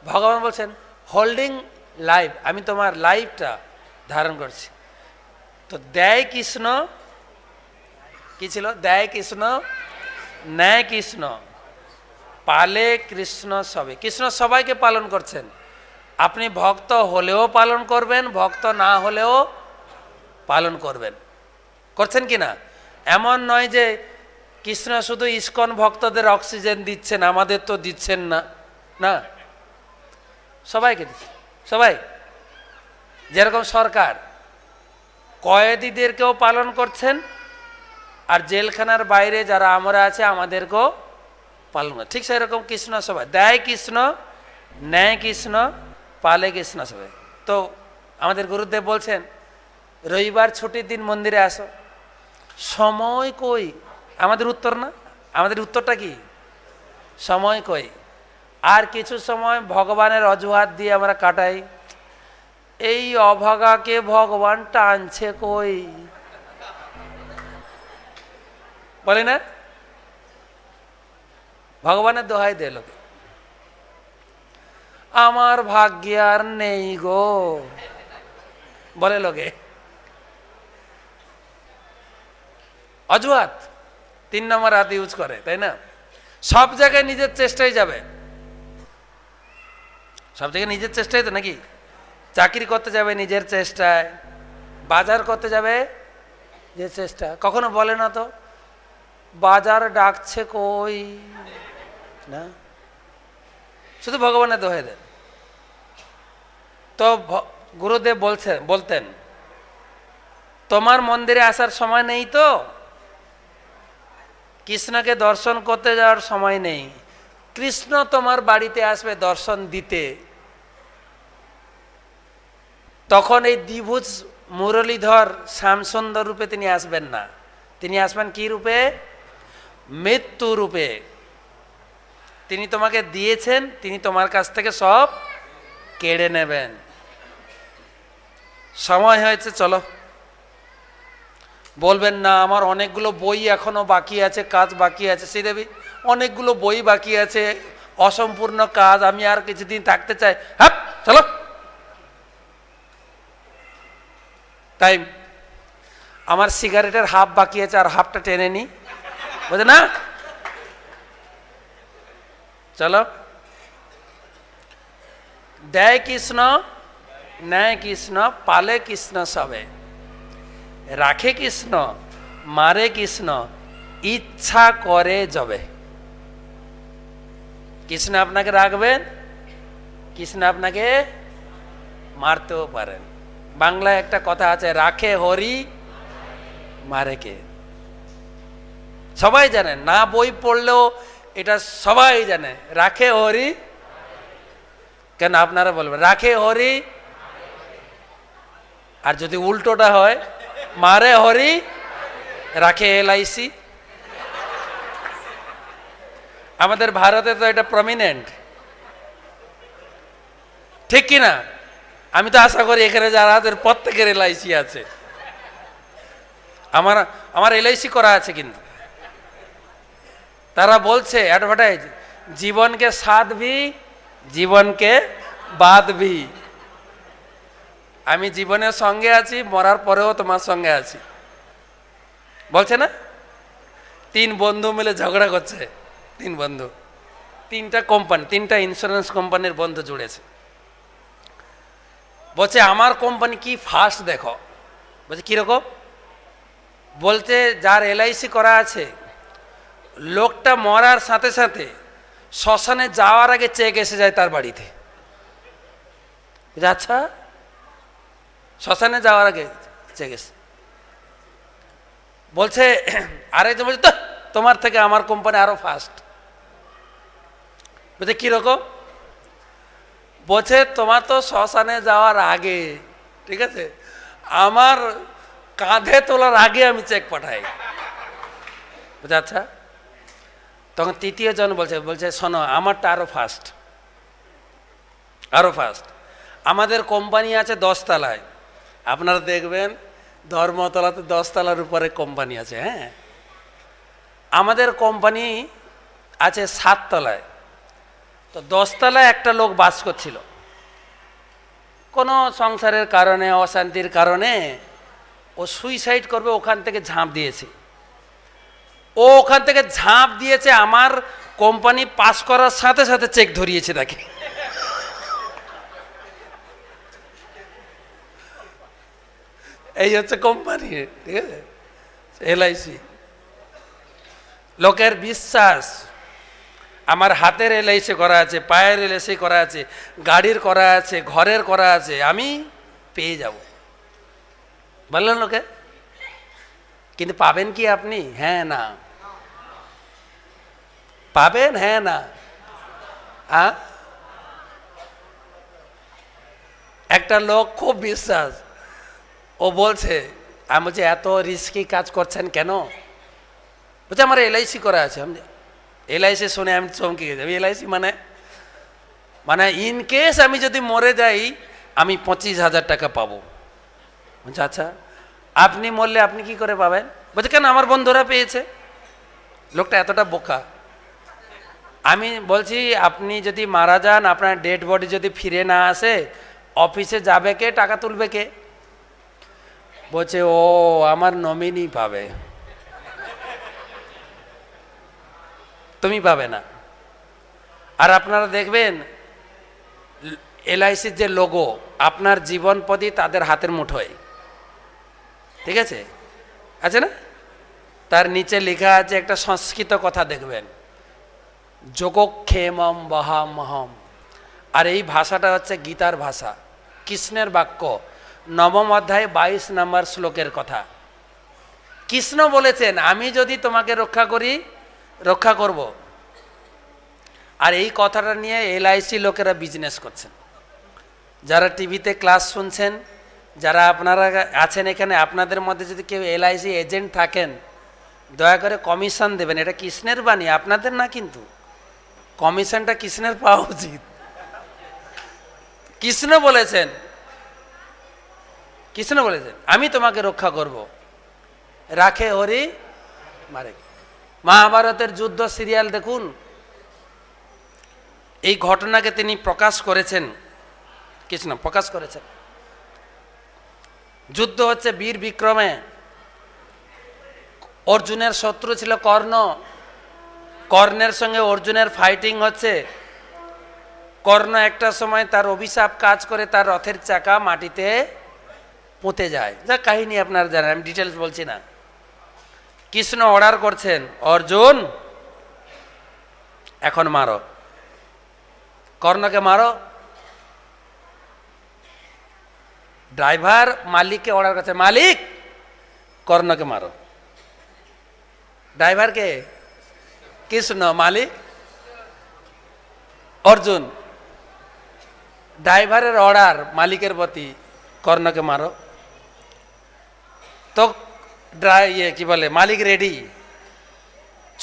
ভগবান বলছেন হোল্ডিং লাইফ, আমি তোমার লাইফটা ধারণ করছি। তো দেয় কৃষ্ণ কি ছিল? দেয় কৃষ্ণ, ন্যায় কৃষ্ণ, পালে কৃষ্ণ সবে। কৃষ্ণ সবাইকে পালন করছেন। আপনি ভক্ত হলেও পালন করবেন, ভক্ত না হলেও পালন করবেন। করছেন কি না? এমন নয় যে কৃষ্ণ শুধু ইস্কন ভক্তদের অক্সিজেন দিচ্ছেন, আমাদের তো দিচ্ছেন না। না, সবাইকে দিচ্ছেন। সবাই, যেরকম সরকার কয়েদিদেরকেও পালন করছেন, আর জেলখানার বাইরে যারা আমরা আছে আমাদেরকেও পালন করে, ঠিক সেরকম কৃষ্ণ সবাই। দেয় কৃষ্ণ, ন্যায় কৃষ্ণ, পালে কৃষ্ণ সবাই। তো আমাদের গুরুদেব বলছেন রবিবার ছুটির দিন মন্দিরে আসো। সময় কই? আমাদের উত্তর না, আমাদের উত্তরটা কি? সময় কই। আর কিছু সময় ভগবানের অজুহাত দিয়ে আমরা কাটাই। এই অভাগাকে ভগবান টানছে কই, বলে না? ভগবানের দোহাই দে লোকে, আমার ভাগ্যে আর নেই গো, বলে লোকে। অজুহাত 3 নম্বর হাত ইউজ করে, তাই না? সব জায়গায় নিজের চেষ্টায় যাবে, সব জায়গায় নিজের চেষ্টায় তো নাকি? চাকরি করতে যাবে নিজের চেষ্টায়, বাজার করতে যাবে নিজের চেষ্টা। কখনো বলে না তো বাজার ডাকছে কই, না, শুধু ভগবানের দোহাই দেন। তো গুরুদেব বলতেন তোমার মন্দিরে আসার সময় নেই, তো কৃষ্ণকে দর্শন করতে যাওয়ার সময় নেই। কৃষ্ণ তোমার বাড়িতে আসবে দর্শন দিতে, তখন এই দ্বিভুজ মুরলীধর শ্যামসুন্দর রূপে তিনি আসবেন না। তিনি আসবেন কি রূপে? মৃত্যু রূপে। তিনি তোমাকে দিয়েছেন, তিনি তোমার কাছ থেকে সব কেড়ে নেবেন। সময় হয়েছে, চলো। বলবেন না আমার অনেকগুলো বই এখনো বাকি আছে, কাজ বাকি আছে। শ্রীদেবী, অনেকগুলো বই বাকি আছে, অসম্পূর্ণ কাজ, আমি আর কিছুদিন থাকতে চাই। হ্যাঁ চলো টাইম, আমার সিগারেটের হাফ বাকি আছে, আর হাফটা টেনে নি, বুঝে না, চলো। দেয় কৃষ্ণ, নেয় কৃষ্ণ, পালে কৃষ্ণ সবে, রাখে কৃষ্ণ, মারে কৃষ্ণ, ইচ্ছা করে যবে। কৃষ্ণ আপনাকে রাখবেন, কৃষ্ণ আপনাকে মারতেও পারেন। বাংলায় একটা কথা আছে, রাখে হরি মারে কে। সবাই জানেন, না বই পড়লেও এটা সবাই জানে, রাখে হরি। কেন আপনারা বলবেন রাখে হরি, আর যদি উল্টোটা হয়, মারে হরি রাখে এলআইসি। আমাদের ভারতে তো এটা প্রমিনেন্ট, ঠিক কিনা? আমি তো আশা করি এখানে যারা প্রত্যেকের এলআইসি আছে। আমার এলআইসি করা আছে, কিন্তু তারা বলছে অ্যাডভার্টাইজ, জীবনকে সাথ ভি জীবনকে বাদ ভি। আমি জীবনের সঙ্গে আছি, মরার পরেও তোমার সঙ্গে আছি, বলছে না? 3 বন্ধু মিলে ঝগড়া করছে, 3 বন্ধু, 3টা কোম্পানি, 3টা ইন্স্যুরেন্স কোম্পানির বন্ধু জুড়েছে। বলছে আমার কোম্পানি কি ফার্স্ট দেখো। বলছে কিরকম? বলতে যার এলআইসি করা আছে, লোকটা মরার সাথে সাথে শ্মশানে যাওয়ার আগে চেক এসে যায় তার বাড়িতে। আচ্ছা, শ্মশানে যাওয়ার আগে চেক এসে। বলছে আরেকজন বলছে তো তোমার থেকে আমার কোম্পানি আরো ফাস্ট। বলছে কিরকম? বলছে তোমার তো শ্মশানে যাওয়ার আগে, ঠিক আছে, আমার কাঁধে তোলার আগে আমি চেক পাঠাই। বলছে আচ্ছা। তখন 3য় জন বলছে শোনো, আমারটা আরো ফাস্ট, আরো ফাস্ট। আমাদের কোম্পানি আছে 10 তলায়, আপনারা দেখবেন ধর্মতলাতে 10 তলার উপরে কোম্পানি আছে। হ্যাঁ, আমাদের কোম্পানি আছে 7 তলায়। তো 10 তলায় একটা লোক বাস করছিল, কোনো সংসারের কারণে, অশান্তির কারণে ও সুইসাইড করবে, ওখান থেকে ঝাঁপ দিয়েছে। ও ওখান থেকে ঝাঁপ দিয়েছে, আমার কোম্পানি পাস করার সাথে সাথে চেক ধরিয়েছে তাকে। এই হচ্ছে কোম্পানি, ঠিক আছে, এলআইসি। লোকের বিশ্বাস, আমার হাতের এলআইসি করা আছে, পায়ের এলআইসি করা আছে, গাড়ির করা আছে, ঘরের করা আছে, আমি পেয়ে যাব, বললেন লোকে। কিন্তু পাবেন কি আপনি? হ্যাঁ না পাবেন, হ্যাঁ না। একটা লোক খুব বিশ্বাস, ও বলছে, আমি বলছি এত রিস্কি কাজ করছেন কেন? বলছে আমার এলআইসি করা আছে। আমি এলআইসি শুনে আমি চমকে গেছি। এলআইসি মানে ইন কেস আমি যদি মরে যাই, আমি 25,000 টাকা পাবো। বলছে আচ্ছা, আপনি মরলে আপনি কি করে পাবেন? বলছে কেন, আমার বন্ধুরা পেয়েছে। লোকটা এতটা বোকা। আমি বলছি আপনি যদি মারা যান, আপনার ডেড বডি যদি ফিরে না আসে, অফিসে যাবে কে, টাকা তুলবে কে? বলছে ও আমার নমিনি পাবে, তুমি পাবে না। আর আপনারা দেখবেন এলআইসির যে লোগো, আপনার জীবনপদই তাদের হাতের মুঠোয়, ঠিক আছে, আছে না? তার নিচে লেখা আছে একটা সংস্কৃত কথা, দেখবেন, যোগক্ষেমম বহামহম। আর এই ভাষাটা হচ্ছে গীতার ভাষা, কৃষ্ণের বাক্য, 9ম অধ্যায় 22 নম্বর শ্লোকের কথা। কৃষ্ণ বলেছেন আমি যদি তোমাকে রক্ষা করি, রক্ষা করব। আর এই কথাটা নিয়ে এলআইসি লোকেরা বিজনেস করছেন। যারা টিভিতে ক্লাস শুনছেন, যারা আপনারা আছেন এখানে, আপনাদের মধ্যে যদি কেউ এলআইসি এজেন্ট থাকেন, দয়া করে কমিশন দেবেন। এটা কৃষ্ণের বাণী, আপনাদের না, কিন্তু কমিশনটা কৃষ্ণের পাওয়া উচিত। কৃষ্ণ বলেছেন, কৃষ্ণ বলেছেন আমি তোমাকে রক্ষা করব। রাখে হরি মারে। মহাভারতের যুদ্ধ সিরিয়াল দেখুন, এই ঘটনাকে তিনি প্রকাশ করেছেন, কৃষ্ণ প্রকাশ করেছেন। যুদ্ধ হচ্ছে বীর বিক্রমে, অর্জুনের শত্রু ছিল কর্ণ, কর্ণের সঙ্গে অর্জুনের ফাইটিং হচ্ছে। কর্ণ একটা সময় তার অভিশাপ কাজ করে, তার রথের চাকা মাটিতে পুঁতে যায়, যা কাহিনী আপনারা জানেন, আমি ডিটেলস বলছি না। কৃষ্ণ অর্ডার করছেন, অর্জুন এখন মারো, কর্ণকে মারো। ড্রাইভার মালিককে অর্ডার করছে, মালিক কর্ণকে মারো। ড্রাইভারকে কৃষ্ণ, মালিক অর্জুন। ড্রাইভারের অর্ডার মালিকের প্রতি, কর্ণকে মারো। তো কি বলে, মালিক রেডি।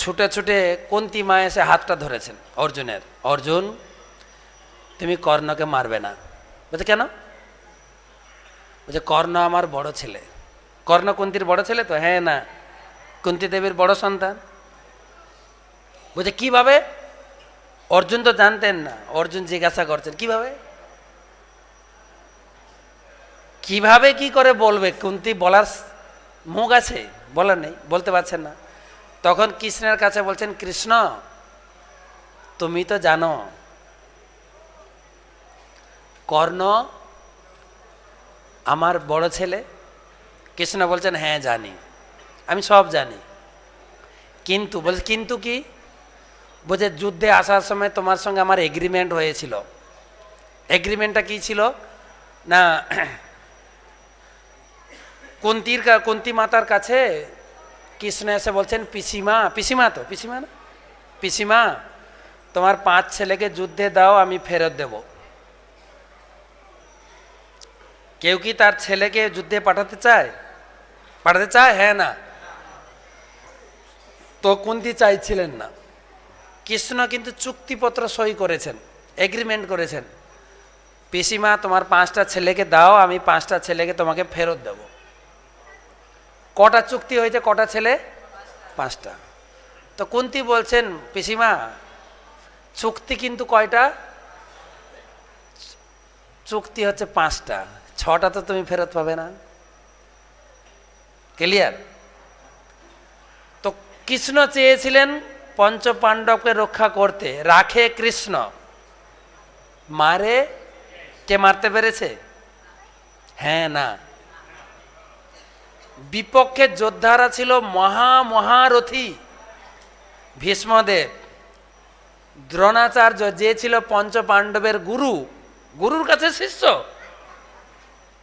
ছুটে ছুটে কুন্তী মা এসে হাতটা ধরেছেন অর্জুনের, অর্জুন তুমি কর্ণকে মারবে না। বলছে কেন? বলছে কর্ণ আমার বড় ছেলে। কর্ণ কুন্তীর বড় ছেলে তো? হ্যাঁ। না, কুন্তী দেবীর বড় সন্তান। বলছে কিভাবে? অর্জুন তো জানতেন না। অর্জুন জিজ্ঞাসা করছেন কিভাবে, কিভাবে কি করে বলবে? কুন্তী বলার মুখ আছে, বলার নেই, বলতে পারছেন না। তখন কৃষ্ণের কাছে বলছেন, কৃষ্ণ তুমি তো জানো কর্ণ আমার বড় ছেলে। কৃষ্ণ বলছেন, হ্যাঁ জানি, আমি সব জানি। কিন্তু বলছে, কিন্তু কি? বলছে যুদ্ধে আসার সময় তোমার সঙ্গে আমার এগ্রিমেন্ট হয়েছিল। এগ্রিমেন্টটা কি ছিল না, কুন্তী মাতার কাছে কৃষ্ণ এসে বলছেন, পিসিমা, পিসিমা তো পিসিমা না, পিসিমা তোমার 5 ছেলেকে যুদ্ধে দাও, আমি ফেরত দেব। কেউ কি তার ছেলেকে যুদ্ধে পাঠাতে চায়? পাঠাতে চায়? হ্যাঁ না। তো কুন্তী চাইছিলেন না। কৃষ্ণ কিন্তু চুক্তিপত্র সই করেছেন, এগ্রিমেন্ট করেছেন, পিসিমা তোমার 5টা ছেলেকে দাও, আমি 5টা ছেলেকে তোমাকে ফেরত দেব। কটা চুক্তি হয়েছে? কটা ছেলে? 5টা। তো কুন্তী বলছেন, পিসিমা চুক্তি কিন্তু কয়টা? চুক্তি হচ্ছে 5টা, 6টা তো তুমি ফেরত পাবে না। ক্লিয়ার? তো কৃষ্ণ চেয়েছিলেন পঞ্চ পাণ্ডবকে রক্ষা করতে, রাখে কৃষ্ণ, মারে কে? মারতে পেরেছে? হ্যাঁ না। বিপক্ষে যোদ্ধারা ছিল মহারথী, ভীষ্মদেব, দ্রোণাচার্য, যে ছিল পঞ্চ পাণ্ডবের গুরু, গুরুর কাছে শিষ্য,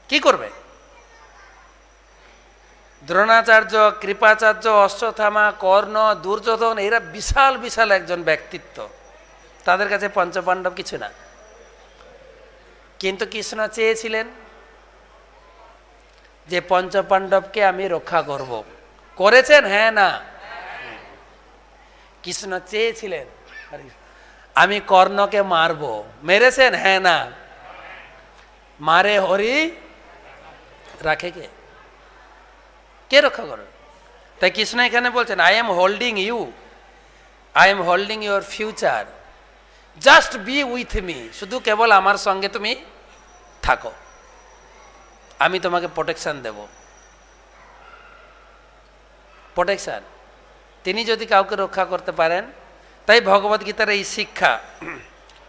কি করবে? দ্রোণাচার্য, কৃপাচার্য, অশ্বত্থামা, কর্ণ, দুর্যোধন, এরা বিশাল বিশাল একজন ব্যক্তিত্ব, তাদের কাছে পঞ্চপাণ্ডব কিছু না। কিন্তু কৃষ্ণ চেয়েছিলেন যে পঞ্চপাণ্ডবকে আমি রক্ষা করব। করেছেন? হ্যাঁ না। কৃষ্ণ চেয়েছিলেন আমি কর্ণকে মারব, মেরেছেন? হ্যাঁ না। মারে হরি রাখে কে? কে রক্ষা করবে? তাই কৃষ্ণ এখানে বলছেন, I am holding you, I am holding your future, just be with me, শুধু কেবল আমার সঙ্গে তুমি থাকো, আমি তোমাকে প্রোটেকশন দেব। প্রোটেকশন, তিনি যদি কাউকে রক্ষা করতে পারেন। তাই ভগবদ্গীতার এই শিক্ষা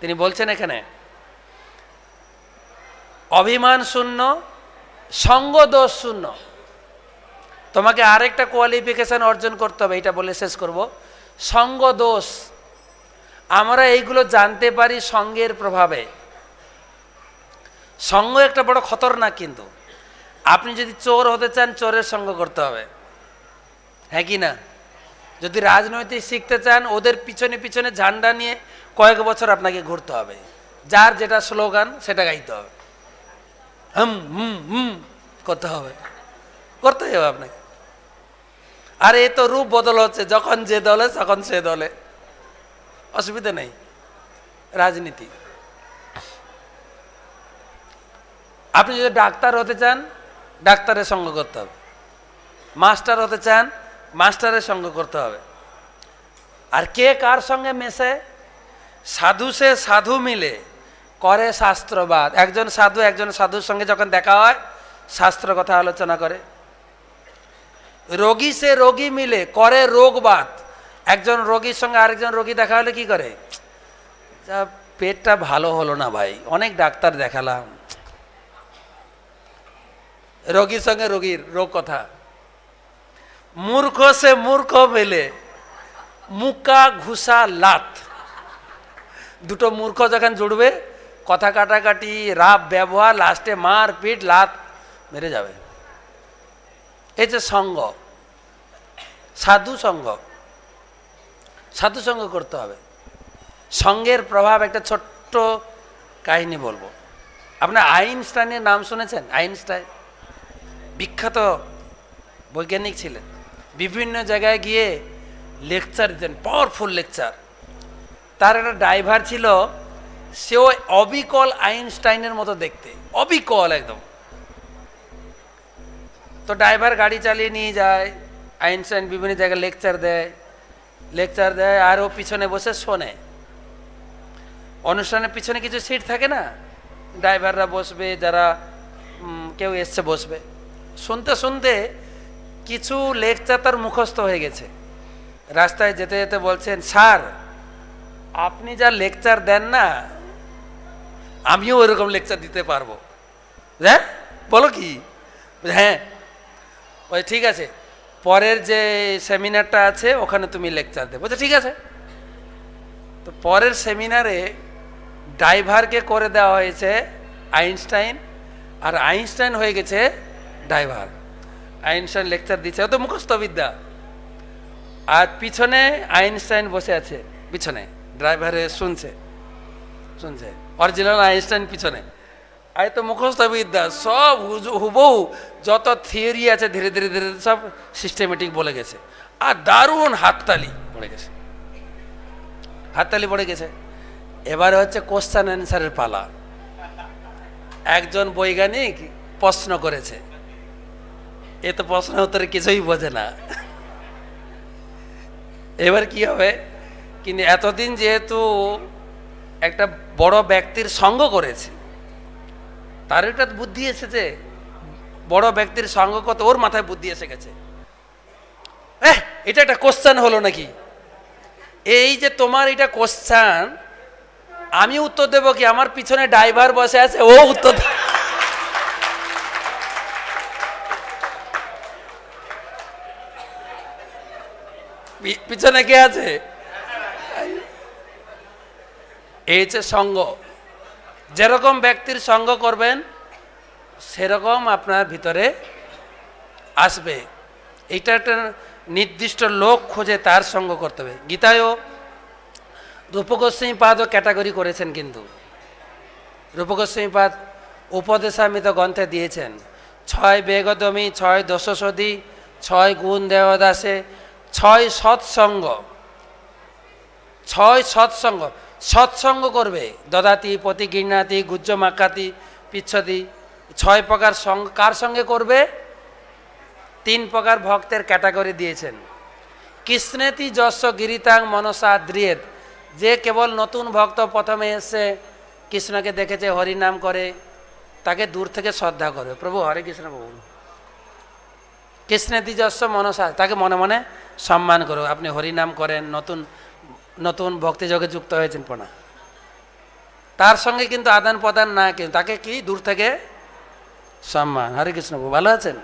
তিনি বলছেন এখানে, অভিমান শূন্য, সঙ্গ দোষ শূন্য। তোমাকে আরেকটা কোয়ালিফিকেশন অর্জন করতে হবে, এটা বলে শেষ করব। সঙ্গ দোষ, আমরা এইগুলো জানতে পারি সঙ্গের প্রভাবে। সঙ্গ একটা বড় খতরনাক, কিন্তু আপনি যদি চোর হতে চান, চোরের সঙ্গ করতে হবে, হ্যাঁ কি না? যদি রাজনৈতিক শিখতে চান, ওদের পিছনে পিছনে ঝান্ডা নিয়ে কয়েক বছর আপনাকে ঘুরতে হবে, যার যেটা স্লোগান সেটা গাইতে হবে, হুম হুম হুম করতে হবে, করতে হবে আপনাকে। আর এ তো রূপ বদল হচ্ছে, যখন যে দলে তখন সে দলে, অসুবিধা নেই, রাজনীতি। আপনি যদি ডাক্তার হতে চান, ডাক্তারের সঙ্গ করতে হবে, মাস্টার হতে চান, মাস্টারের সঙ্গ করতে হবে। আর কে কার সঙ্গে মেশে? সাধু সে সাধু মিলে করে শাস্ত্রবাদ। একজন সাধুর সঙ্গে যখন দেখা হয় শাস্ত্র কথা আলোচনা করে। রোগী সে রোগী মিলে করে রোগবাদ। একজন রোগীর সঙ্গে আরেকজন রোগী দেখা হলে কি করে? যা পেটটা ভালো হলো না ভাই, অনেক ডাক্তার দেখালাম। রোগীর সঙ্গে রোগীর রোগ কথা। মূর্খ সে মূর্খ মেলে মুকা ঘুষা লাত। দুটো মূর্খ যখন জুড়বে, কথা কাটাকাটি, রাব ব্যবহার, লাস্টে মার পিট লাত মেরে যাবে। এই যে সঙ্গ, সাধু সঙ্গ, সাধু সঙ্গ করতে হবে। সঙ্গের প্রভাব, একটা ছোট্ট কাহিনী বলবো। আপনার আইনস্টাইনের নাম শুনেছেন? আইনস্টাইন বিখ্যাত বৈজ্ঞানিক ছিলেন। বিভিন্ন জায়গায় গিয়ে লেকচার দিতেন, পাওয়ারফুল লেকচার। তার একটা ড্রাইভার ছিল, সেও অবিকল আইনস্টাইনের মতো দেখতে, অবিকল একদম। তো ড্রাইভার গাড়ি চালিয়ে নিয়ে যায়, আইনস্টাইন বিভিন্ন জায়গায় লেকচার দেয় আর ও পিছনে বসে শোনে। অনুষ্ঠানের পিছনে কিছু সিট থাকে না, ড্রাইভাররা বসবে, যারা কেউ এসছে বসবে। শুনতে শুনতে কিছু লেকচার তার মুখস্থ হয়ে গেছে। রাস্তায় যেতে যেতে বলছেন, স্যার আপনি যা লেকচার দেন না, আমিও ওইরকম লেকচার দিতে পারবো। হ্যাঁ বলো কি? হ্যাঁ। ওই ঠিক আছে, পরের যে সেমিনারটা আছে ওখানে তুমি লেকচার দেবে। বলছে ঠিক আছে। তো পরের সেমিনারে ড্রাইভারকে করে দেওয়া হয়েছে আইনস্টাইন, আর আইনস্টাইন হয়ে গেছে ড্রাইভার। আইনস্টাইন লেকচার দিচ্ছে, ও তো মুখস্থ বিদ্যা। আর পিছনে আইনস্টাইন বসে আছে, পিছনে ড্রাইভারে শুনছে, অরিজিনাল আইনস্টাইন পিছনে। আর তো মুখস্থ বিদ্যা সব হুবহু যত থিওরি আছে ধীরে ধীরে ধীরে সব সিস্টেমেটিক বলে গেছে। আর দারুণ হাততালি পড়ে গেছে। এবারে হচ্ছে কোশ্চেন অ্যান্সারের পালা। একজন বৈজ্ঞানিক প্রশ্ন করেছে, এ তো প্রশ্ন উত্তরে কিছুই বোঝে না। এবার কি হবে? কিন্তু এতদিন যেহেতু একটা বড় ব্যক্তির সঙ্গ করেছে, তার একটা বুদ্ধি এসেছে। বড় ব্যক্তির সঙ্গ কত, ওর মাথায় বুদ্ধি এসে গেছে। এটা একটা কোশ্চেন হলো নাকি? এই যে তোমার এটা কোশ্চেন, আমি উত্তর দেবো কি? আমার পিছনে ড্রাইভার বসে আছে, ও উত্তর পিছনে কে আছে? এই হচ্ছে সঙ্গ। যেরকম ব্যক্তির সঙ্গ করবেন সেরকম আপনার ভিতরে আসবে। এইটা একটা নির্দিষ্ট লোক খুঁজে তার সঙ্গ করতে হবে। গীতায়ও রূপগোস্বামীপাদও ক্যাটাগরি করেছেন, কিন্তু রূপগোস্বামীপাদ উপদেশামৃত গ্রন্থে দিয়েছেন 6 বেগদমী, 6 দশসদী, 6 গুণ দেবদাসে, 6 সৎসঙ্গ। 6 সৎসঙ্গ, সৎসঙ্গ করবে। দদাতি, প্রতিগৃহ্ণাতি, গুজ্জ মাকাতি, পিচ্ছতি। 6 প্রকার সঙ্গ কার সঙ্গে করবে? 3 প্রকার ভক্তের ক্যাটাগরি দিয়েছেন। কৃষ্ণেতি যশ গিরিতাং মনসা দ্রিয়েত। যে কেবল নতুন ভক্ত, প্রথমে এসে কৃষ্ণকে দেখেছে, হরিনাম করে, তাকে দূর থেকে শ্রদ্ধা করবে, প্রভু হরে কৃষ্ণ বলুন। কৃষ্ণেতি যশ মনসা, তাকে মনে মনে সম্মান করো। আপনি হরিনাম করেন, নতুন ভক্তিযোগে যুক্ত হয়েছেন পোনা, তার সঙ্গে কিন্তু আদান প্রদান না, কিন্তু তাকে কি দূর থেকে সম্মান। হরে কৃষ্ণ, ভালো আছেন?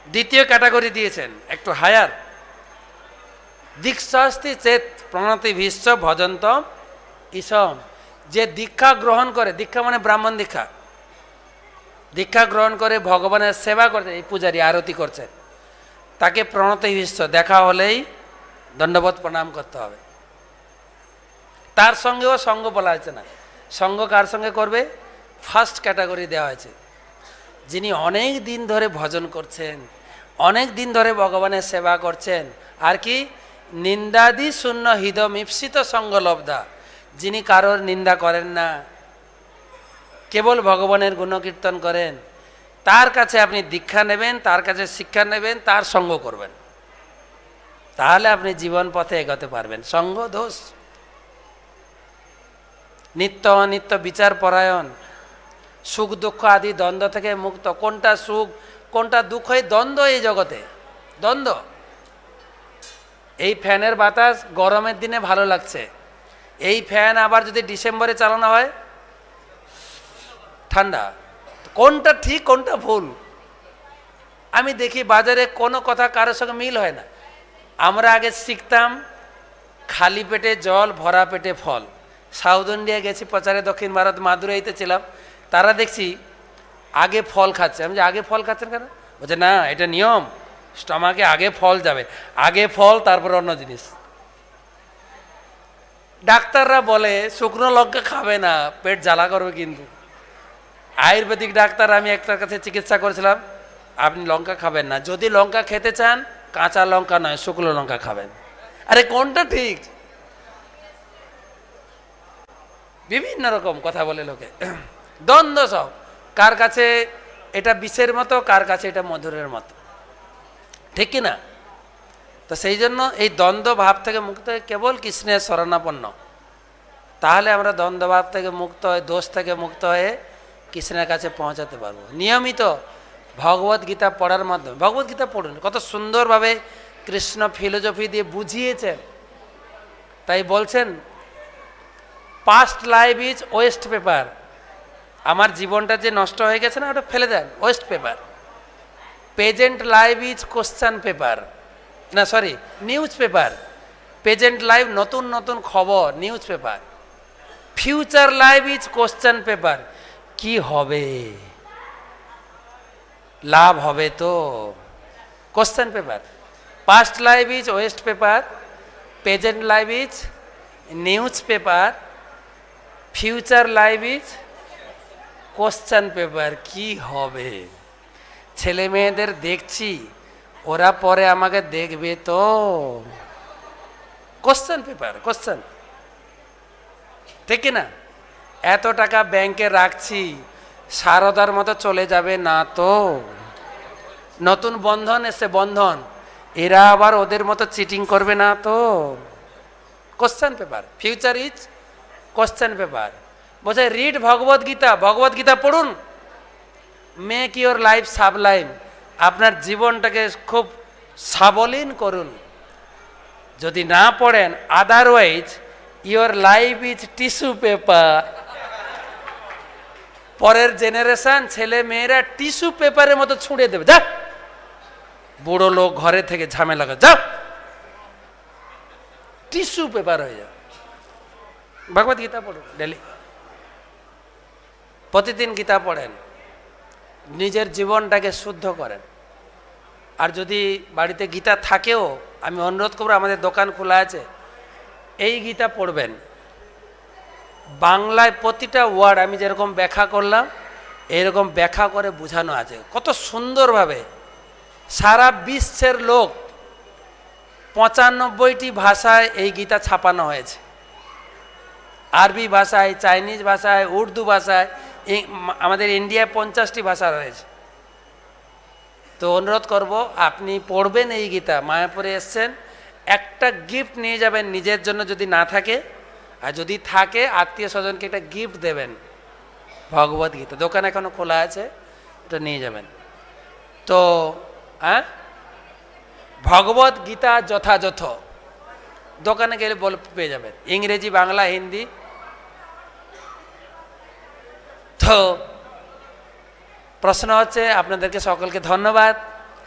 দ্বিতীয় ক্যাটাগরি দিয়েছেন একটু হায়ার। দীক্ষাস্তি চেত প্রণতি ভীষ্ম ভজন্তম ঈশম। যে দীক্ষা গ্রহণ করে, দীক্ষা মানে ব্রাহ্মণ দীক্ষা, দীক্ষা গ্রহণ করে ভগবানের সেবা করছে, এই পূজারী আরতি করছেন, তাকে প্রণতি ভীষ্ম, দেখা হলেই দণ্ডবোধ প্রণাম করতে হবে। তার সঙ্গেও সঙ্গ বলা হয়েছে না। সঙ্গ কার সঙ্গে করবে? ফার্স্ট ক্যাটাগরি দেওয়া হয়েছে, যিনি অনেক দিন ধরে ভজন করছেন, অনেক দিন ধরে ভগবানের সেবা করছেন, আর কি নিন্দাদি শূন্য হৃদম ঈপ্সিত সঙ্গলব্ধা, যিনি কারোর নিন্দা করেন না, কেবল ভগবানের গুণকীর্তন করেন, তার কাছে আপনি দীক্ষা নেবেন, তার কাছে শিক্ষা নেবেন, তার সঙ্গ করবেন, তাহলে আপনি জীবন পথে এগোতে পারবেন। সঙ্গ দোষ, নিত্য অনিত্য বিচার পরায়ণ, সুখ দুঃখ আদি দ্বন্দ্ব থেকে মুক্ত। কোনটা সুখ কোনটা দুঃখ, এই দ্বন্দ্ব এই জগতে, দ্বন্দ্ব। এই ফ্যানের বাতাস গরমের দিনে ভালো লাগছে, এই ফ্যান আবার যদি ডিসেম্বরে চালানো হয় ঠান্ডা। কোনটা ঠিক কোনটা ভুল? আমি দেখি বাজারে কোনো কথা কারোর সঙ্গে মিল হয় না। আমরা আগে শিখতাম খালি পেটে জল, ভরা পেটে ফল। সাউথ ইন্ডিয়া গেছি প্রচারে, দক্ষিণ ভারত মাদুরাইতে ছিলাম, তারা দেখছি আগে ফল খাচ্ছে। আমি যে আগে ফল খাচ্ছেন কেন? বলছে না, এটা নিয়ম, স্টমাকে আগে ফল যাবে, আগে ফল তারপর অন্য জিনিস। ডাক্তাররা বলে শুকনো লঙ্কা খাবে না, পেট জ্বালা করবে। কিন্তু আয়ুর্বেদিক ডাক্তার, আমি একটার কাছে চিকিৎসা করেছিলাম, আপনি লঙ্কা খাবেন না, যদি লঙ্কা খেতে চান কাঁচা লঙ্কা নয় শুকনো লঙ্কা খাবেন। আরে কোনটা ঠিক? বিভিন্ন রকম কথা বলে লোকে, দ্বন্দ্ব সব। কার কাছে এটা বিষের মতো, কার কাছে এটা মধুরের মতো, ঠিক কি না? তো সেই জন্য এই দ্বন্দ্ব ভাব থেকে মুক্ত হয়ে কেবল কৃষ্ণের শরণাপন্ন, তাহলে আমরা দ্বন্দ্ব ভাব থেকে মুক্ত হয়ে, দোষ থেকে মুক্ত হয়ে কৃষ্ণের কাছে পৌঁছাতে পারবো। নিয়মিত ভগবত গীতা পড়ার মাধ্যমে, ভগবত গীতা পড়ুন, কত সুন্দরভাবে কৃষ্ণ ফিলোসফি দিয়ে বুঝিয়েছেন। তাই বলছেন past life is waste paper. আমার জীবনটা যে নষ্ট হয়ে গেছে না, ওটা ফেলে দেন, waste paper. Present life is question paper, না sorry newspaper. Present life নতুন নতুন খবর, newspaper. Future life is question paper, কি হবে, লাভ হবে তো, question paper. Past life is waste paper, present life is newspaper, future life is question paper, কি হবে। ছেলে মেয়েদের দেখছি, ওরা পরে আমাকে দেখবে তো, কোশ্চেন পেপার, কোশ্চেন, ঠিক না? এত টাকা ব্যাংকে রাখছি, সারদার মতো চলে যাবে না তো? নতুন বন্ধন এসে, বন্ধন, এরা আবার ওদের মতো চিটিং করবে না তো? Question paper, future is question paper. বলছে রিড ভগবত গীতা, ভগবত গীতা পড়ুন, মেক ইউর লাইফ সাবলাইম, আপনার জীবনটাকে খুব সাবলীন করুন। যদি না পড়েন, otherwise your life is tissue paper. পরের জেনারেশন ছেলে মেয়েরা টিস্যু পেপারের মতো ছুঁড়ে দেবে, যা বুড়ো লোক ঘরে থেকে ঝামেলা করে, যা টিস্যু পেপার হয়ে যাবে। ভগবত গীতা পড়ুন ডেলি, প্রতিদিন গীতা পড়েন, নিজের জীবনটাকে শুদ্ধ করেন। আর যদি বাড়িতে গীতা থাকেও, আমি অনুরোধ করবো, আমাদের দোকান খোলা আছে, এই গীতা পড়বেন। বাংলায় প্রতিটা ওয়ার্ড আমি যেরকম ব্যাখ্যা করলাম, এরকম ব্যাখ্যা করে বোঝানো আছে কত সুন্দরভাবে। সারা বিশ্বের লোক 95টি ভাষায় এই গীতা ছাপানো হয়েছে, আরবি ভাষায়, চাইনিজ ভাষায়, উর্দু ভাষায়, আমাদের ইন্ডিয়ায় 50টি ভাষা রয়েছে। তো অনুরোধ করব, আপনি পড়বেন এই গীতা। মায়াপুরে এসছেন, একটা গিফট নিয়ে যাবেন নিজের জন্য যদি না থাকে, আর যদি থাকে আত্মীয় স্বজনকে একটা গিফট দেবেন, ভগবত গীতা। দোকান এখনো খোলা আছে, এটা নিয়ে যাবেন। তো ভগবত গীতা যথাযথ দোকানে গেলে পেয়ে যাবেন, ইংরেজি, বাংলা, হিন্দি। তো প্রশ্ন হচ্ছে, আপনাদেরকে সকলকে ধন্যবাদ,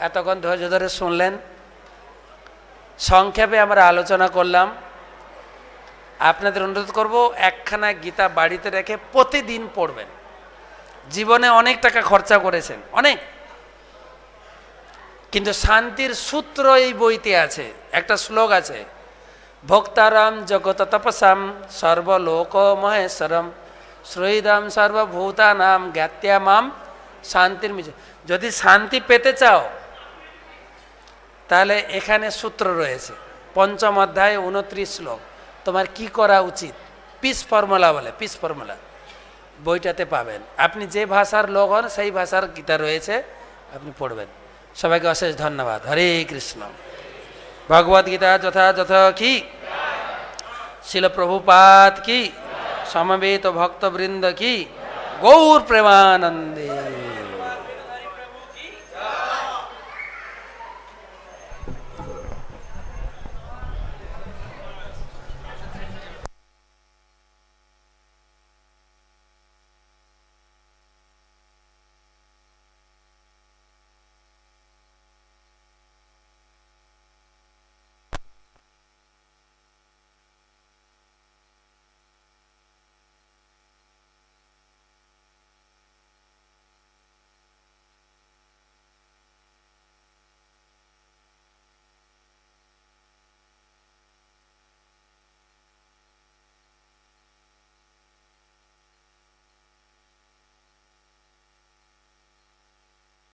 এতক্ষণ ধৈর্য ধরে শুনলেন। সংক্ষেপে আমরা আলোচনা করলাম। আপনাদের অনুরোধ করব, একখানা গীতা বাড়িতে রেখে প্রতিদিন পড়বেন। জীবনে অনেক টাকা খরচা করেছেন, অনেক, কিন্তু শান্তির সূত্র এই বইতে আছে। একটা শ্লোক আছে, ভোক্তারাম জগত তপসাম সর্বলোক মহেশ্বরম শ্রীদাম সর্বভূতানাম জ্ঞাত্যা মাম শান্তির মিছে। যদি শান্তি পেতে চাও, তাহলে এখানে সূত্র রয়েছে, 5ম অধ্যায় 29 শ্লোক। তোমার কি করা উচিত, পিস ফর্মুলা বলে, পিস ফর্মুলা। বইটাতে পাবেন। আপনি যে ভাষার লোক হন সেই ভাষার গীতা রয়েছে, আপনি পড়বেন। সবাইকে অশেষ ধন্যবাদ। হরে কৃষ্ণ। ভগবদ গীতা যথাযথ কি, শিল প্রভুপাদ কি, সমবেত ভক্তবৃন্দ কি, গৌর প্রেমানন্দে।